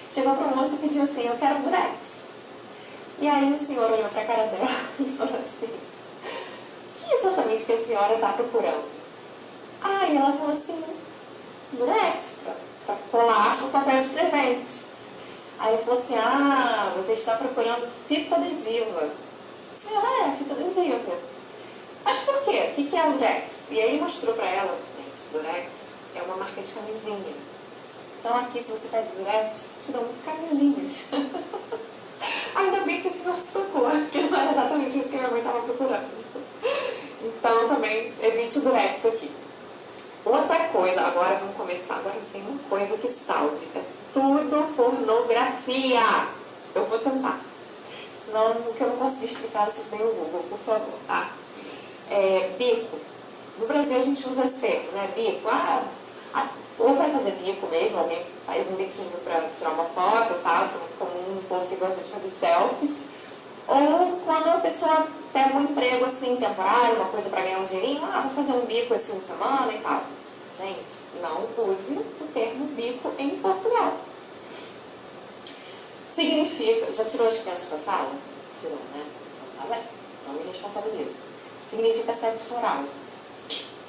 chegou pro moço e pediu assim, eu quero durex. E aí o senhor olhou pra cara dela e falou assim, o que exatamente que a senhora está procurando? Aí ela falou assim, durex, para colar o papel de presente. Aí ele falou assim, você está procurando fita adesiva. Ela fita adesiva. Mas por quê? O que é o durex? E aí mostrou pra ela, gente, durex é uma marca de camisinha. Então aqui, se você pede durex, te dão camisinhas. Ainda bem que o senhor se tocou, porque não era exatamente isso que minha mãe estava procurando. Então também evite o durex aqui. Outra coisa, agora vamos começar, agora tem uma coisa que salve, é tudo pornografia. Eu vou tentar. Senão, o que eu não consigo explicar, vocês deem o Google, por favor, tá? Bico. No Brasil a gente usa esse termo, né? Bico. Ou para fazer bico mesmo, alguém faz um biquinho para tirar uma foto e tal, isso é muito comum no povo que gosta de fazer selfies. Ou quando a pessoa pega um emprego assim, temporário, uma coisa para ganhar um dinheirinho, vou fazer um bico esse fim de semana e tal. Gente, não use o termo bico em Portugal. Significa, já tirou as crianças da sala? Tirou, né? Então tá bem, então me responsabilizo. Significa sexo oral.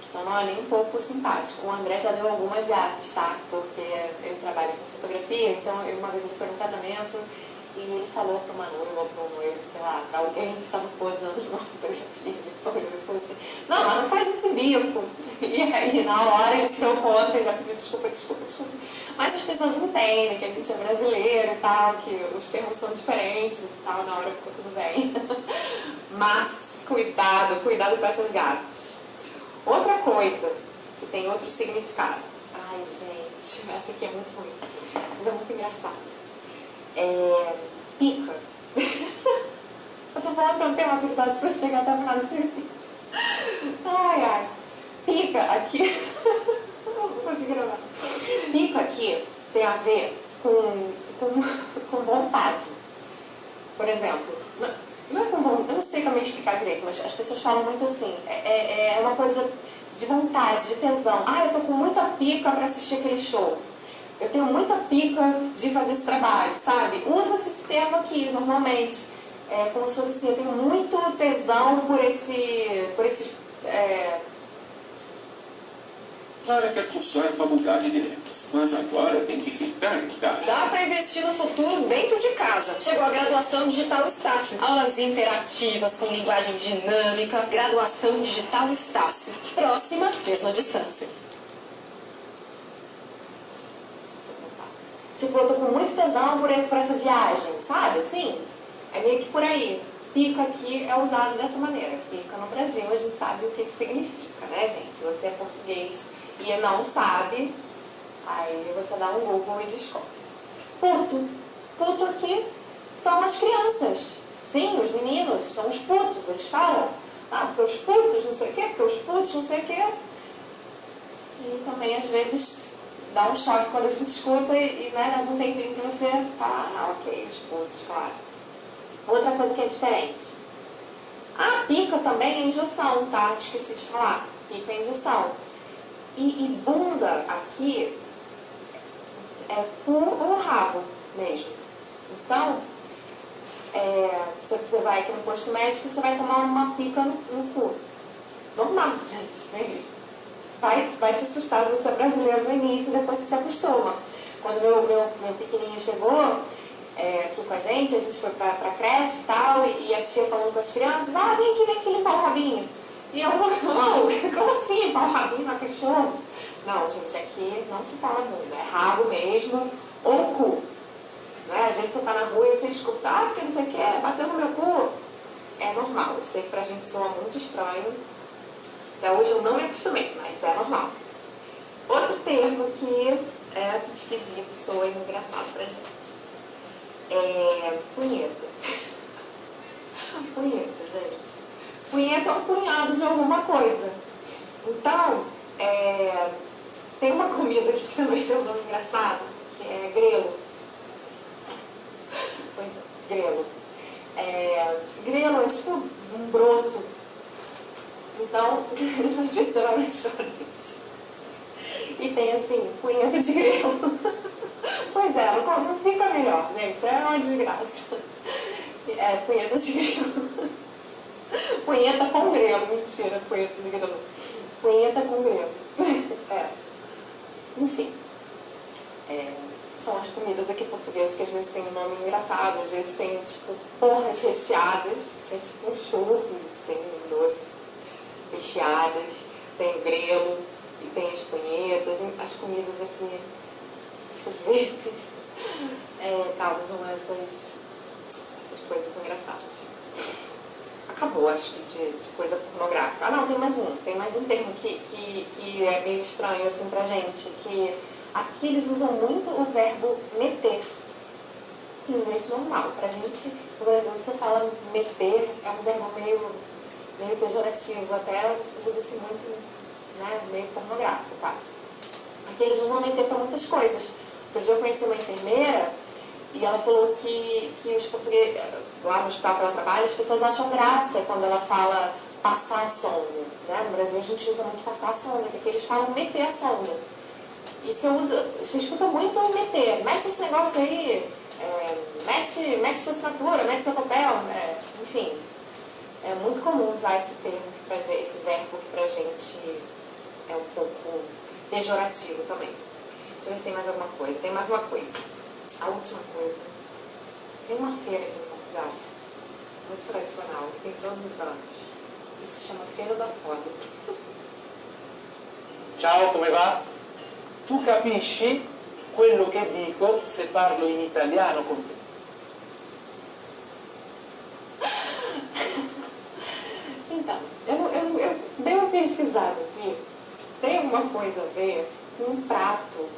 Então não é nem um pouco simpático. O André já deu algumas gafes, tá? Porque ele trabalha com fotografia, então uma vez ele foi num casamento e ele falou para uma noiva ou para um noivo, sei lá, para alguém que estava posando numa fotografia. Ele falou assim, não, mas não faz esse bico. E aí na hora ele se deu conta e já pediu desculpa. Mas as pessoas entendem que a gente é brasileiro e tal, que os termos são diferentes e tal, na hora ficou tudo bem. Mas cuidado com essas gafes. Outra coisa, que tem outro significado. Ai, gente, essa aqui é muito ruim, mas é muito engraçada. Pica. Eu tô falando que eu não tenho maturidade pra chegar até o final desse vídeo. Ai. Pica aqui. Não vou conseguir gravar. Pica aqui tem a ver com vontade. Por exemplo, não é com vontade, eu não sei como explicar direito, mas as pessoas falam muito assim, é uma coisa de vontade, de tesão. Eu tô com muita pica pra assistir aquele show. Eu tenho muita pica de fazer esse trabalho, sabe? Usa esse termo aqui, normalmente. É como se fosse assim, eu tenho muito tesão por esses Para que a cursar é faculdade de letras, mas agora tem que ficar em casa. Dá para investir no futuro dentro de casa. Chegou a graduação Digital Estácio. Aulas interativas com linguagem dinâmica. Graduação Digital Estácio. Próxima, mesma distância. Tipo, eu tô com muito tesão por essa viagem, sabe? Assim, é meio que por aí. Pica aqui é usado dessa maneira. Pica no Brasil, a gente sabe o que significa, né, gente? Se você é português e não sabe, aí você dá um Google e descobre. Puto. Puto aqui são as crianças. Sim, os meninos são os putos. Eles falam, porque os putos não sei o quê, porque os putos não sei o quê. E também, às vezes, dá um choque quando a gente escuta e né, dá um tempinho pra você, ok, os putos, claro. Outra coisa que é diferente. A pica também é injeção, tá? Esqueci de falar. Pica é injeção. E bunda aqui é com o rabo mesmo. Então, se você vai aqui no posto médico, você vai tomar uma pica no cu. Normal, gente, mesmo. Vai te assustar se você é brasileiro no início, depois você se acostuma. Quando meu pequenininho chegou aqui com a gente foi pra creche e tal, e a tia falando com as crianças, vem aqui limpar o rabinho. E eu, como assim limpar o rabinho na cachorro? Não, gente, aqui não se fala bunda, é rabo mesmo, ou cu. Né? Às vezes você tá na rua e você escuta, porque não sei o que, bateu no meu cu. É normal, eu sei que pra gente soa muito estranho. Até hoje eu não me acostumei, mas é normal. Outro termo que é esquisito, soa engraçado pra gente. É punheta. Punheta, gente. Punheta é um punhado de alguma coisa. Então, tem uma comida aqui que também tem um nome engraçado, que é grelo. Pois é, grelo. Grelo é tipo um broto. Então, às vezes você vai no restaurante e tem assim, punheta de grelo. Pois é, não fica melhor, gente. É uma desgraça. Punheta de grelo. Punheta com grelo. Mentira, punheta de grelo. Punheta com grelo. Enfim. São as comidas aqui portuguesas que às vezes tem um nome engraçado. Às vezes tem, tipo, porras recheadas. Que é tipo um churros, assim, doce. Recheadas. Tem o grelo. E tem as punhetas. As comidas aqui, às vezes, causam essas coisas engraçadas. Acabou, acho que, de coisa pornográfica. Não, tem mais um termo que é meio estranho, assim, pra gente, que aqui eles usam muito o verbo meter. Muito normal. Pra gente, no Brasil, você fala meter, é um verbo meio pejorativo, até usa-se muito, né, meio pornográfico, quase. Aqui eles usam meter pra muitas coisas. Outro dia eu conheci uma enfermeira e ela falou que os portugueses, lá no hospital que ela trabalha, as pessoas acham graça quando ela fala passar a sonda. Né? No Brasil a gente usa muito passar a sonda, porque eles falam meter a sonda. E você escuta muito meter, mete esse negócio aí, mete sua assinatura, mete seu papel, enfim. É muito comum usar esse termo, esse verbo que pra gente é um pouco pejorativo também. Deixa eu ver se tem mais alguma coisa. Tem mais uma coisa. A última coisa. Tem uma feira aqui em Portugal, muito tradicional, que tem todos os anos. E se chama Feira da Foda. Ciao, come va? Tu capisci quello che dico se parlo in italiano con te? Então, eu dei uma pesquisada aqui. Tem alguma coisa a ver com um prato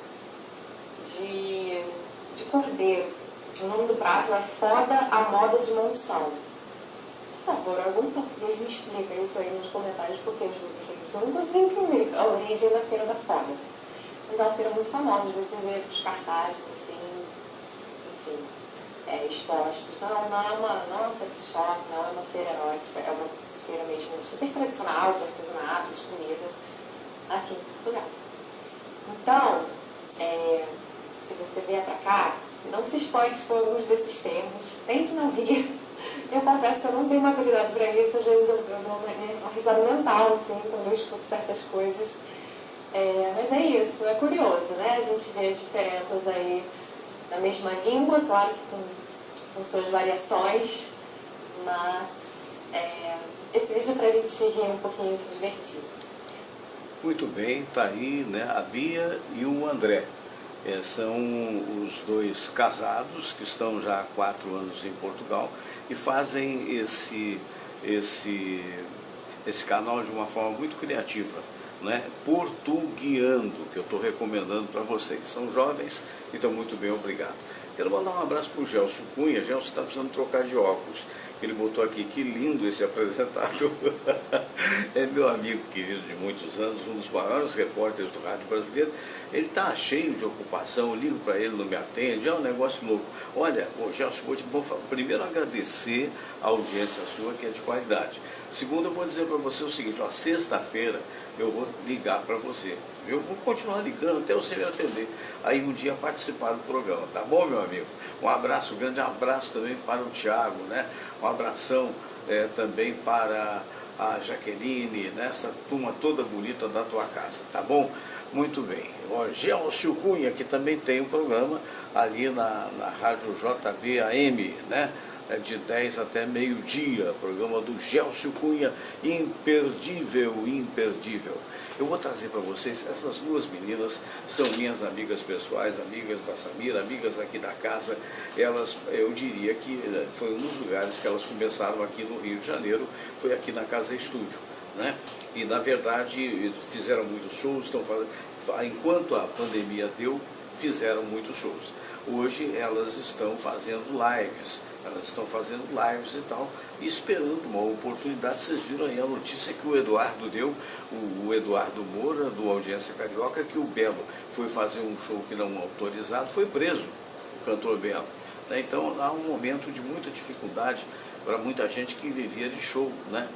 de cordeiro. O nome do prato é Foda à Moda de Monção. Por favor, algum português me explica isso aí nos comentários, porque gente, eu não consigo entender a origem da Feira da Foda. Mas é uma feira muito famosa, você vê os cartazes assim, enfim, expostos. Não é uma sex shop, não é uma feira erótica, é uma feira mesmo super tradicional, de artesanato, de comida, aqui em Portugal. Então, se você vier pra cá, não se espante com alguns desses termos, tente não rir, Eu confesso que eu não tenho maturidade para isso, às vezes eu dou uma risada mental, assim, quando eu escuto certas coisas. Mas é isso, é curioso, né? A gente vê as diferenças aí na mesma língua, claro que com suas variações, mas esse vídeo é pra gente rir um pouquinho e se divertir. Muito bem, tá aí, né, a Bia e o André. São os dois casados que estão já há 4 anos em Portugal e fazem esse canal de uma forma muito criativa, né? Portuguiando, que eu estou recomendando para vocês. São jovens e estão muito bem, obrigado. Quero mandar um abraço para o Gelson Cunha. Gelson está precisando trocar de óculos. Ele botou aqui, que lindo esse apresentador. É meu amigo querido de muitos anos, um dos maiores repórteres do rádio brasileiro. Ele está cheio de ocupação, eu ligo para ele, não me atende, é um negócio louco. Olha, Gelson, vou primeiro agradecer a audiência sua, que é de qualidade. Segundo, eu vou dizer para você o seguinte, sexta-feira eu vou ligar para você. Eu vou continuar ligando até você me atender. Aí um dia participar do programa, tá bom, meu amigo? Um abraço, grande abraço também para o Thiago, né? Um abração também para a Jaqueline, né? Essa turma toda bonita da tua casa, tá bom? Muito bem. O Gelson Cunha, que também tem um programa ali na Rádio JB AM, né? De 10 até meio-dia, programa do Gelson Cunha, imperdível, imperdível. Eu vou trazer para vocês, essas duas meninas são minhas amigas pessoais, amigas da Samira, amigas aqui da casa. Elas, eu diria que foi um dos lugares que elas começaram aqui no Rio de Janeiro, foi aqui na Casa Estúdio, né? E na verdade fizeram muitos shows, estão fazendo, enquanto a pandemia deu, fizeram muitos shows. Hoje elas estão fazendo lives, e tal, e esperando uma oportunidade. Vocês viram aí a notícia que o Eduardo deu, o Eduardo Moura, do Audiência Carioca, que o Belo foi fazer um show que não autorizado, foi preso, o cantor Belo. Então há um momento de muita dificuldade para muita gente que vivia de show, né?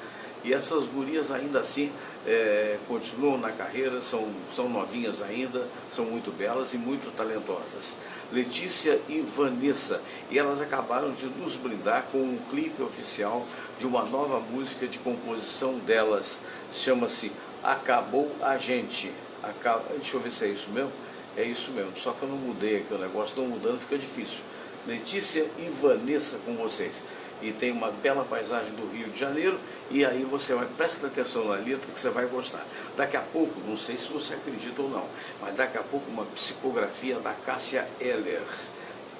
E essas gurias ainda assim continuam na carreira, são novinhas ainda, são muito belas e muito talentosas. Letícia e Vanessa, e elas acabaram de nos brindar com um clipe oficial de uma nova música de composição delas, chama-se Acabou a Gente. Deixa eu ver se é isso mesmo. É isso mesmo, só que eu não mudei aqui o negócio, não mudando fica difícil. Letícia e Vanessa com vocês. E tem uma bela paisagem do Rio de Janeiro, e aí você vai, presta atenção na letra que você vai gostar. Daqui a pouco, não sei se você acredita ou não, mas daqui a pouco uma psicografia da Cássia Eller.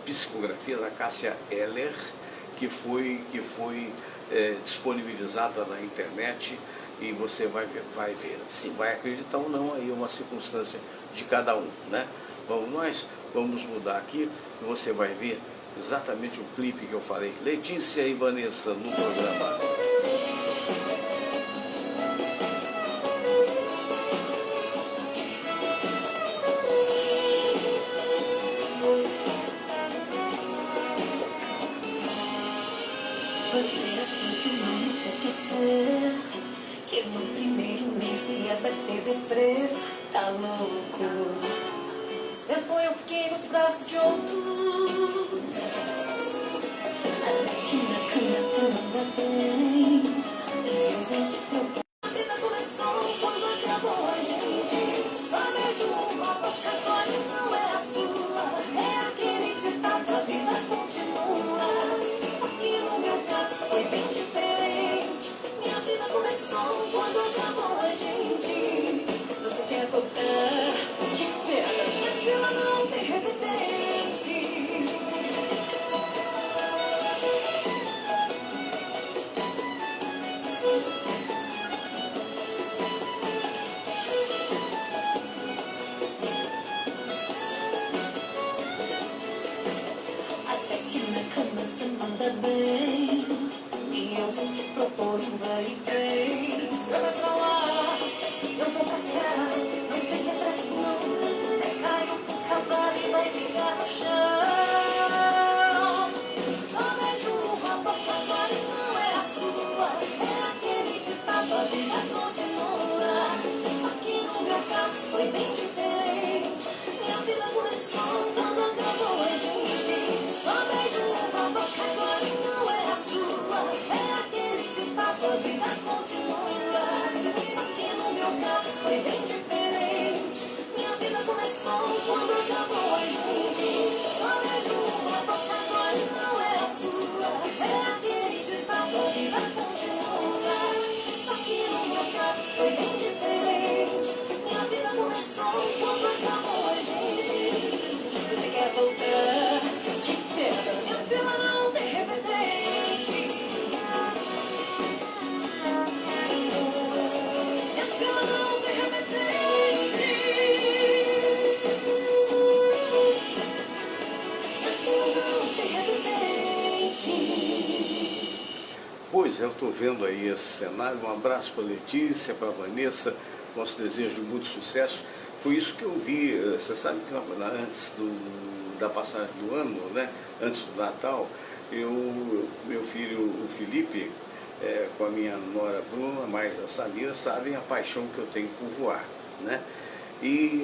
Psicografia da Cássia Eller, que foi disponibilizada na internet, e você vai ver. Se vai acreditar ou não, aí é uma circunstância de cada um, né? Nós vamos mudar aqui, e você vai ver exatamente o clipe que eu falei. Letícia e Vanessa no programa. Você achou que não me te esquecer, que no primeiro mês ia bater deprê, tá louco? Você foi, eu fiquei nos braços de outro. Aqui na cama você manda bem, e eu vou te propor. A vida começou quando acabou a gente. Só beijo uma boca agora e não é a sua. É aquele ditado, a vida continua. Só que no meu caso foi bem diferente. Minha vida começou quando acabou a gente. Você quer voltar? Que pena, mas ela não tem repetente. Até que na cama você manda bem, e eu vou te propor um vai e vem. Você vai pra lá, eu vou pra cá, não tem atraso não. É cair um cavalo e vai ficar no chão. Só beijo uma boca agora e não é a sua. É aquele ditado, a vida continua. Só que no meu caso foi bem diferente. Minha vida começou quando acabou a gente. Só beijo uma boca agora e não é a sua. Pois é, eu estou vendo aí esse cenário. Um abraço para a Letícia, para a Vanessa, nosso desejo de muito sucesso. Foi isso que eu vi. Você sabe que antes da passagem do ano, né, antes do Natal, meu filho, o Felipe, com a minha nora Bruna, mais a Samira, sabem a paixão que eu tenho por voar, né?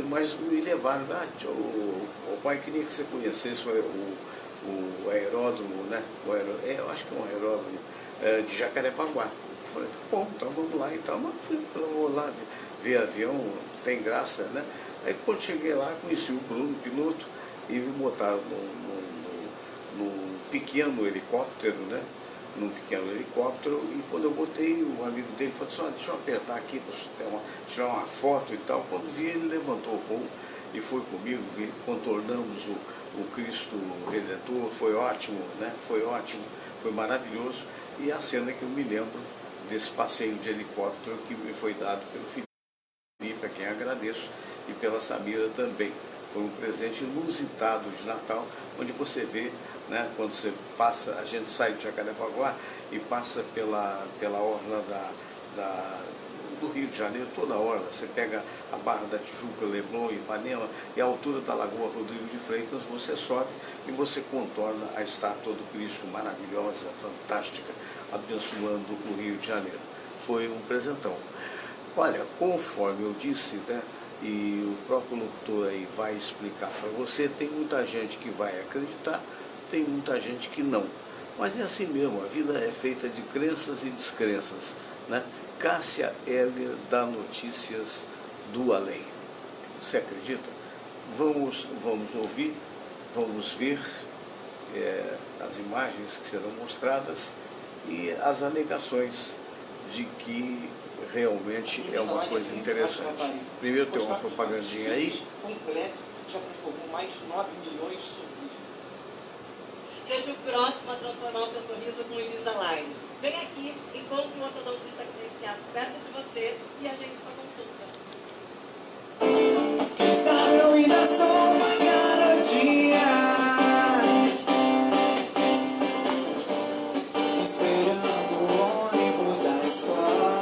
Mas me levaram, o pai queria que você conhecesse o aeródromo, né? Eu acho que é um aeródromo de Jacarepaguá. Eu falei, tá bom, então vamos lá e tal. Mas vou lá ver avião, tem graça, né? Aí quando cheguei lá, conheci o Bruno, o piloto, e me botaram num pequeno helicóptero, né? Num pequeno helicóptero, e quando eu botei, o amigo dele falou assim, deixa eu apertar aqui para tirar uma foto e tal. Quando vi, ele levantou o voo e foi comigo, contornamos o Cristo Redentor, foi ótimo, né? Foi ótimo, foi maravilhoso. E a cena que eu me lembro desse passeio de helicóptero que me foi dado pelo Felipe, a quem agradeço, e pela Samira também. Foi um presente inusitado de Natal, onde você vê, né, quando você passa, a gente sai de Jacarepaguá e passa pela orla do Rio de Janeiro, toda a orla. Você pega a Barra da Tijuca, Leblon, Ipanema, e a altura da Lagoa Rodrigo de Freitas, você sobe e você contorna a estátua do Cristo, maravilhosa, fantástica, abençoando o Rio de Janeiro. Foi um presentão. Olha, conforme eu disse, né, e o próprio locutor aí vai explicar para você, tem muita gente que vai acreditar, tem muita gente que não. Mas é assim mesmo, a vida é feita de crenças e descrenças, né? Cássia Eller dá notícias do além. Você acredita? Vamos ouvir, vamos ver as imagens que serão mostradas e as alegações de que realmente é uma coisa interessante. Primeiro tem uma propagandinha aí. Completo, já transformou mais de 9 milhões de sorrisos. Seja o próximo a transformar o seu sorriso com o Invisalign. Vem aqui, encontre um ortodontista credenciado perto de você e agende sua consulta. Quem sabe eu ainda sou uma garotinha, esperando o ônibus da escola,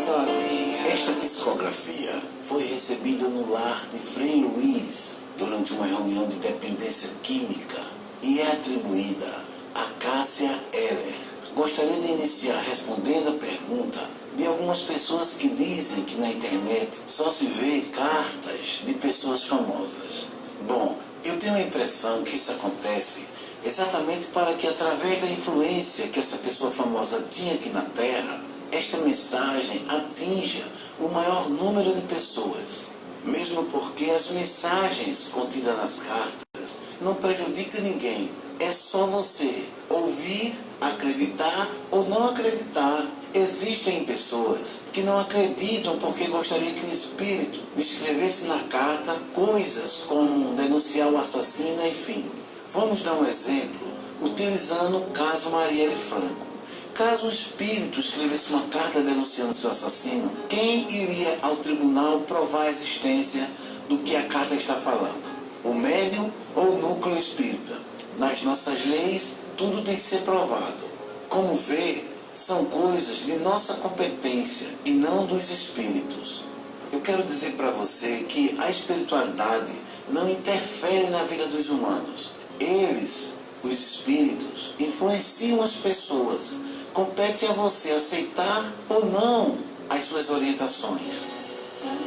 sozinha. Esta psicografia foi recebida no lar de Frei Luiz durante uma reunião de dependência química e é atribuída a Cássia Eller. Gostaria de iniciar respondendo a pergunta de algumas pessoas que dizem que na internet só se vê cartas de pessoas famosas. Bom, eu tenho a impressão que isso acontece exatamente para que, através da influência que essa pessoa famosa tinha aqui na Terra, esta mensagem atinja o maior número de pessoas. Mesmo porque as mensagens contidas nas cartas não prejudicam ninguém. É só você ouvir, acreditar ou não acreditar. Existem pessoas que não acreditam porque gostariam que o espírito escrevesse na carta coisas como denunciar o assassino, enfim. Vamos dar um exemplo utilizando o caso Marielle Franco. Caso o espírito escrevesse uma carta denunciando seu assassino, quem iria ao tribunal provar a existência do que a carta está falando? O médium ou o núcleo espírita? Nas nossas leis, tudo tem que ser provado. Como vê, são coisas de nossa competência e não dos espíritos. Eu quero dizer para você que a espiritualidade não interfere na vida dos humanos. Eles, os espíritos, influenciam as pessoas. Compete a você aceitar ou não as suas orientações. Quando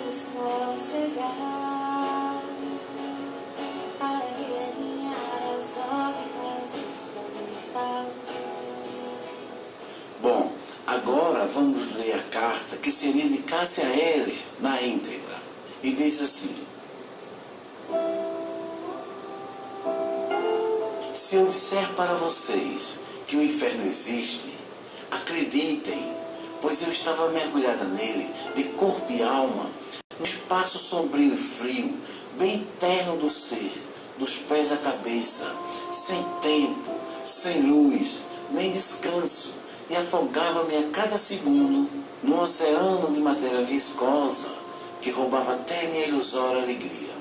o sol chegar, para alinhar as órbitas dos planetas. Bom, agora vamos ler a carta que seria de Cássia Eller na íntegra. E diz assim: se eu disser para vocês que o inferno existe, acreditem, pois eu estava mergulhada nele, de corpo e alma, num espaço sombrio e frio, bem interno do ser, dos pés à cabeça, sem tempo, sem luz, nem descanso, e afogava-me a cada segundo num oceano de matéria viscosa que roubava até minha ilusória alegria.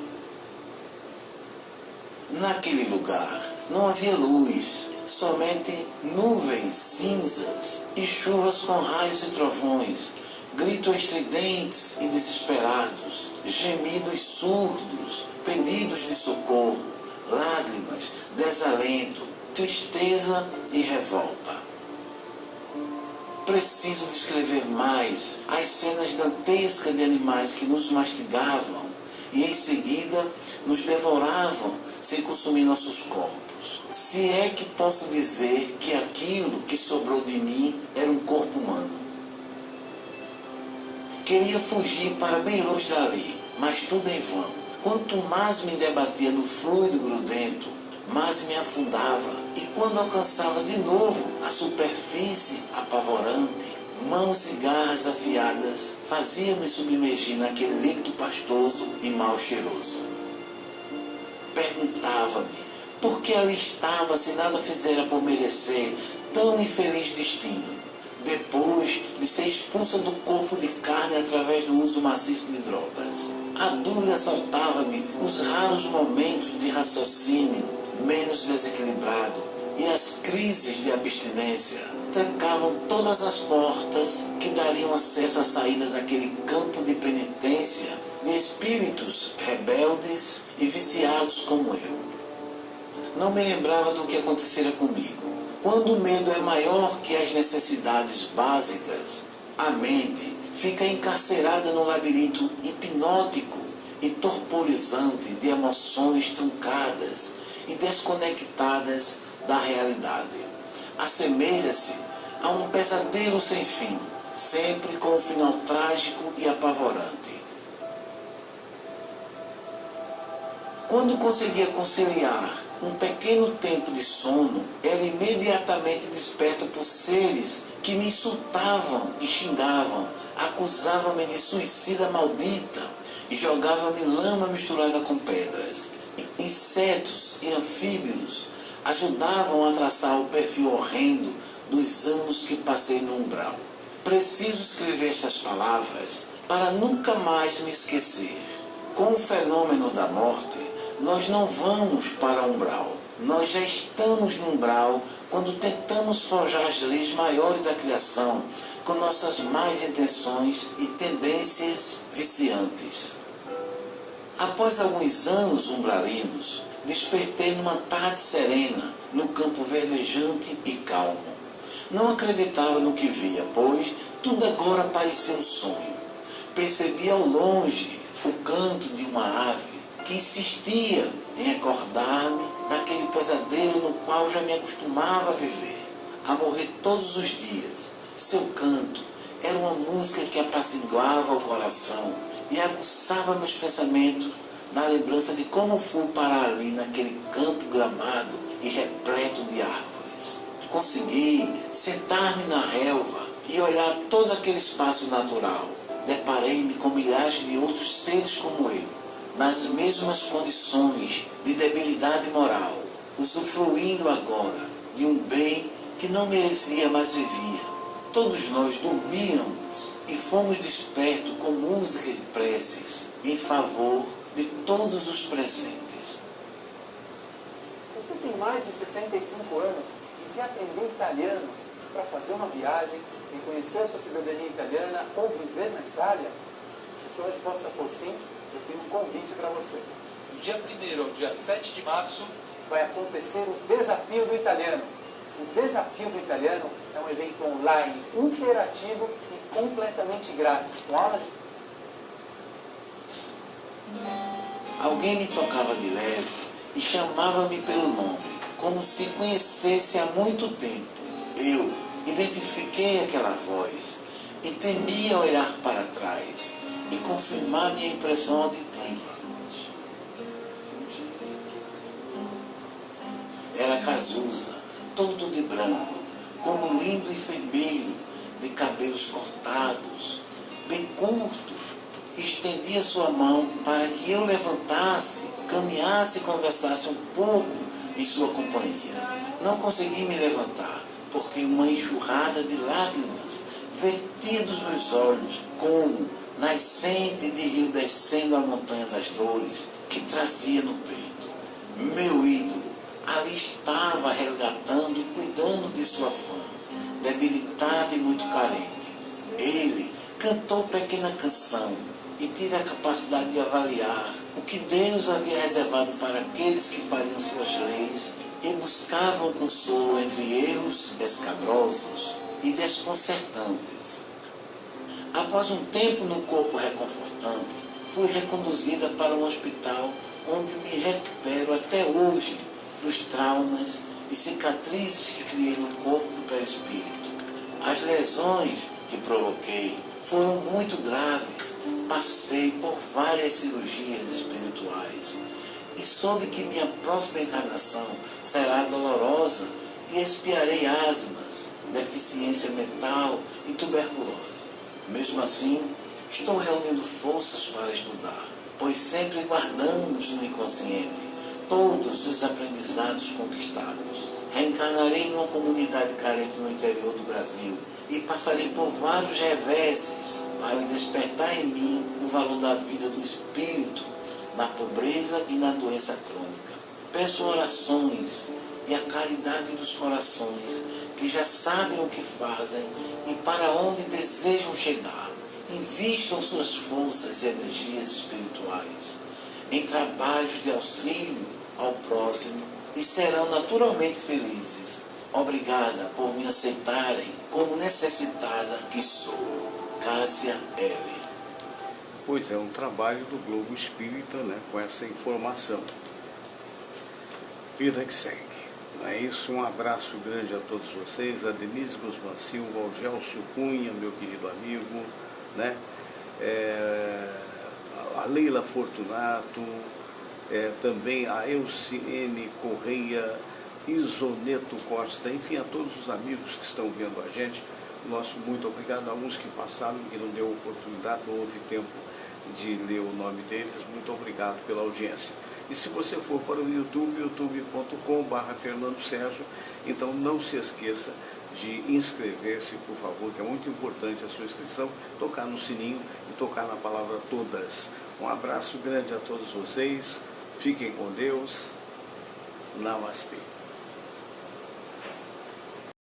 Naquele lugar não havia luz, somente nuvens cinzas e chuvas com raios e trovões, gritos estridentes e desesperados, gemidos surdos, pedidos de socorro, lágrimas, desalento, tristeza e revolta. Preciso descrever mais as cenas dantescas de animais que nos mastigavam e em seguida nos devoravam sem consumir nossos corpos. Se é que posso dizer que aquilo que sobrou de mim era um corpo humano. Queria fugir para bem longe dali, mas tudo em vão. Quanto mais me debatia no fluido grudento, mais me afundava, e quando alcançava de novo a superfície apavorante, mãos e garras afiadas faziam-me submergir naquele líquido pastoso e mal cheiroso. Perguntava-me por que ali estava se nada fizera por merecer tão infeliz destino, depois de ser expulsa do corpo de carne através do uso maciço de drogas. A dúvida assaltava-me nos raros momentos de raciocínio menos desequilibrado, e as crises de abstinência trancavam todas as portas que dariam acesso à saída daquele campo de penitência de espíritos rebeldes e viciados como eu. Não me lembrava do que acontecera comigo. Quando o medo é maior que as necessidades básicas, a mente fica encarcerada no labirinto hipnótico e torporizante de emoções truncadas e desconectadas da realidade. Assemelha-se a um pesadelo sem fim, sempre com um final trágico e apavorante. Quando conseguia conciliar um pequeno tempo de sono, era imediatamente desperta por seres que me insultavam e xingavam, acusavam-me de suicida maldita e jogavam-me lama misturada com pedras. Insetos e anfíbios ajudavam a traçar o perfil horrendo dos anos que passei no umbral. Preciso escrever estas palavras para nunca mais me esquecer. Com o fenômeno da morte, nós não vamos para o umbral. Nós já estamos no umbral quando tentamos forjar as leis maiores da criação com nossas más intenções e tendências viciantes. Após alguns anos umbralinos, despertei numa tarde serena, no campo verdejante e calmo. Não acreditava no que via, pois tudo agora parecia um sonho. Percebi ao longe o canto de uma ave que insistia em acordar-me daquele pesadelo no qual já me acostumava a viver, a morrer todos os dias. Seu canto era uma música que apaciguava o coração e aguçava meus pensamentos na lembrança de como fui parar ali naquele campo gramado e repleto de árvores. Consegui sentar-me na relva e olhar todo aquele espaço natural. Deparei-me com milhares de outros seres como eu, nas mesmas condições de debilidade moral, usufruindo agora de um bem que não merecia, mas vivia. Todos nós dormíamos e fomos despertos com música e preces em favor de todos os presentes. Você tem mais de 65 anos e quer aprender italiano para fazer uma viagem, reconhecer a sua cidadania italiana ou viver na Itália? Se sua resposta for sim, eu tenho um convite para você. Do dia 1º ao dia 7 de março vai acontecer o Desafio do Italiano. O Desafio do Italiano é um evento online, interativo e completamente grátis, com aulas. Alguém me tocava de leve e chamava-me pelo nome, como se conhecesse há muito tempo. Eu identifiquei aquela voz e temia olhar para trás e confirmar minha impressão auditiva. Era Cazuza, todo de branco, com um lindo enfermeiro de cabelos cortados, bem curto, estendia sua mão para que eu levantasse, caminhasse e conversasse um pouco em sua companhia. Não consegui me levantar, porque uma enxurrada de lágrimas vertia dos meus olhos, como nascente de rio descendo a montanha das dores que trazia no peito. Meu ídolo, ali estava resgatando e cuidando de sua fã, debilitada e muito carente. Ele cantou pequena canção e tive a capacidade de avaliar o que Deus havia reservado para aqueles que fariam suas leis e buscavam consolo entre erros escabrosos e desconcertantes. Após um tempo no corpo reconfortante, fui reconduzida para um hospital onde me recupero até hoje dos traumas e cicatrizes que criei no corpo do perispírito. As lesões que provoquei foram muito graves. Passei por várias cirurgias espirituais e soube que minha próxima encarnação será dolorosa e expiarei asmas, deficiência mental e tuberculose. Mesmo assim, estou reunindo forças para estudar, pois sempre guardamos no inconsciente todos os aprendizados conquistados. Reencarnarei em uma comunidade carente no interior do Brasil e passarei por vários reveses para despertar em mim o valor da vida do espírito na pobreza e na doença crônica. Peço orações e a caridade dos corações que já sabem o que fazem e para onde desejam chegar. Invistam suas forças e energias espirituais em trabalhos de auxílio ao próximo e serão naturalmente felizes. Obrigada por me aceitarem como necessitada que sou. Cássia L. Pois é, um trabalho do Globo Espírita, né, com essa informação. Vida que segue. Não é isso? Um abraço grande a todos vocês, a Denise Guzmán Silva, ao Gelcio Cunha, meu querido amigo, né? A Leila Fortunato, também a Elciene Correia, Isoneto Costa, enfim, a todos os amigos que estão vendo a gente, nosso muito obrigado. A alguns que passaram, que não deu oportunidade, não houve tempo de ler o nome deles, muito obrigado pela audiência. E se você for para o YouTube, youtube.com/Fernando Sérgio, então não se esqueça de inscrever-se, por favor, que é muito importante a sua inscrição, tocar no sininho e tocar na palavra todas. Um abraço grande a todos vocês, fiquem com Deus, namastê.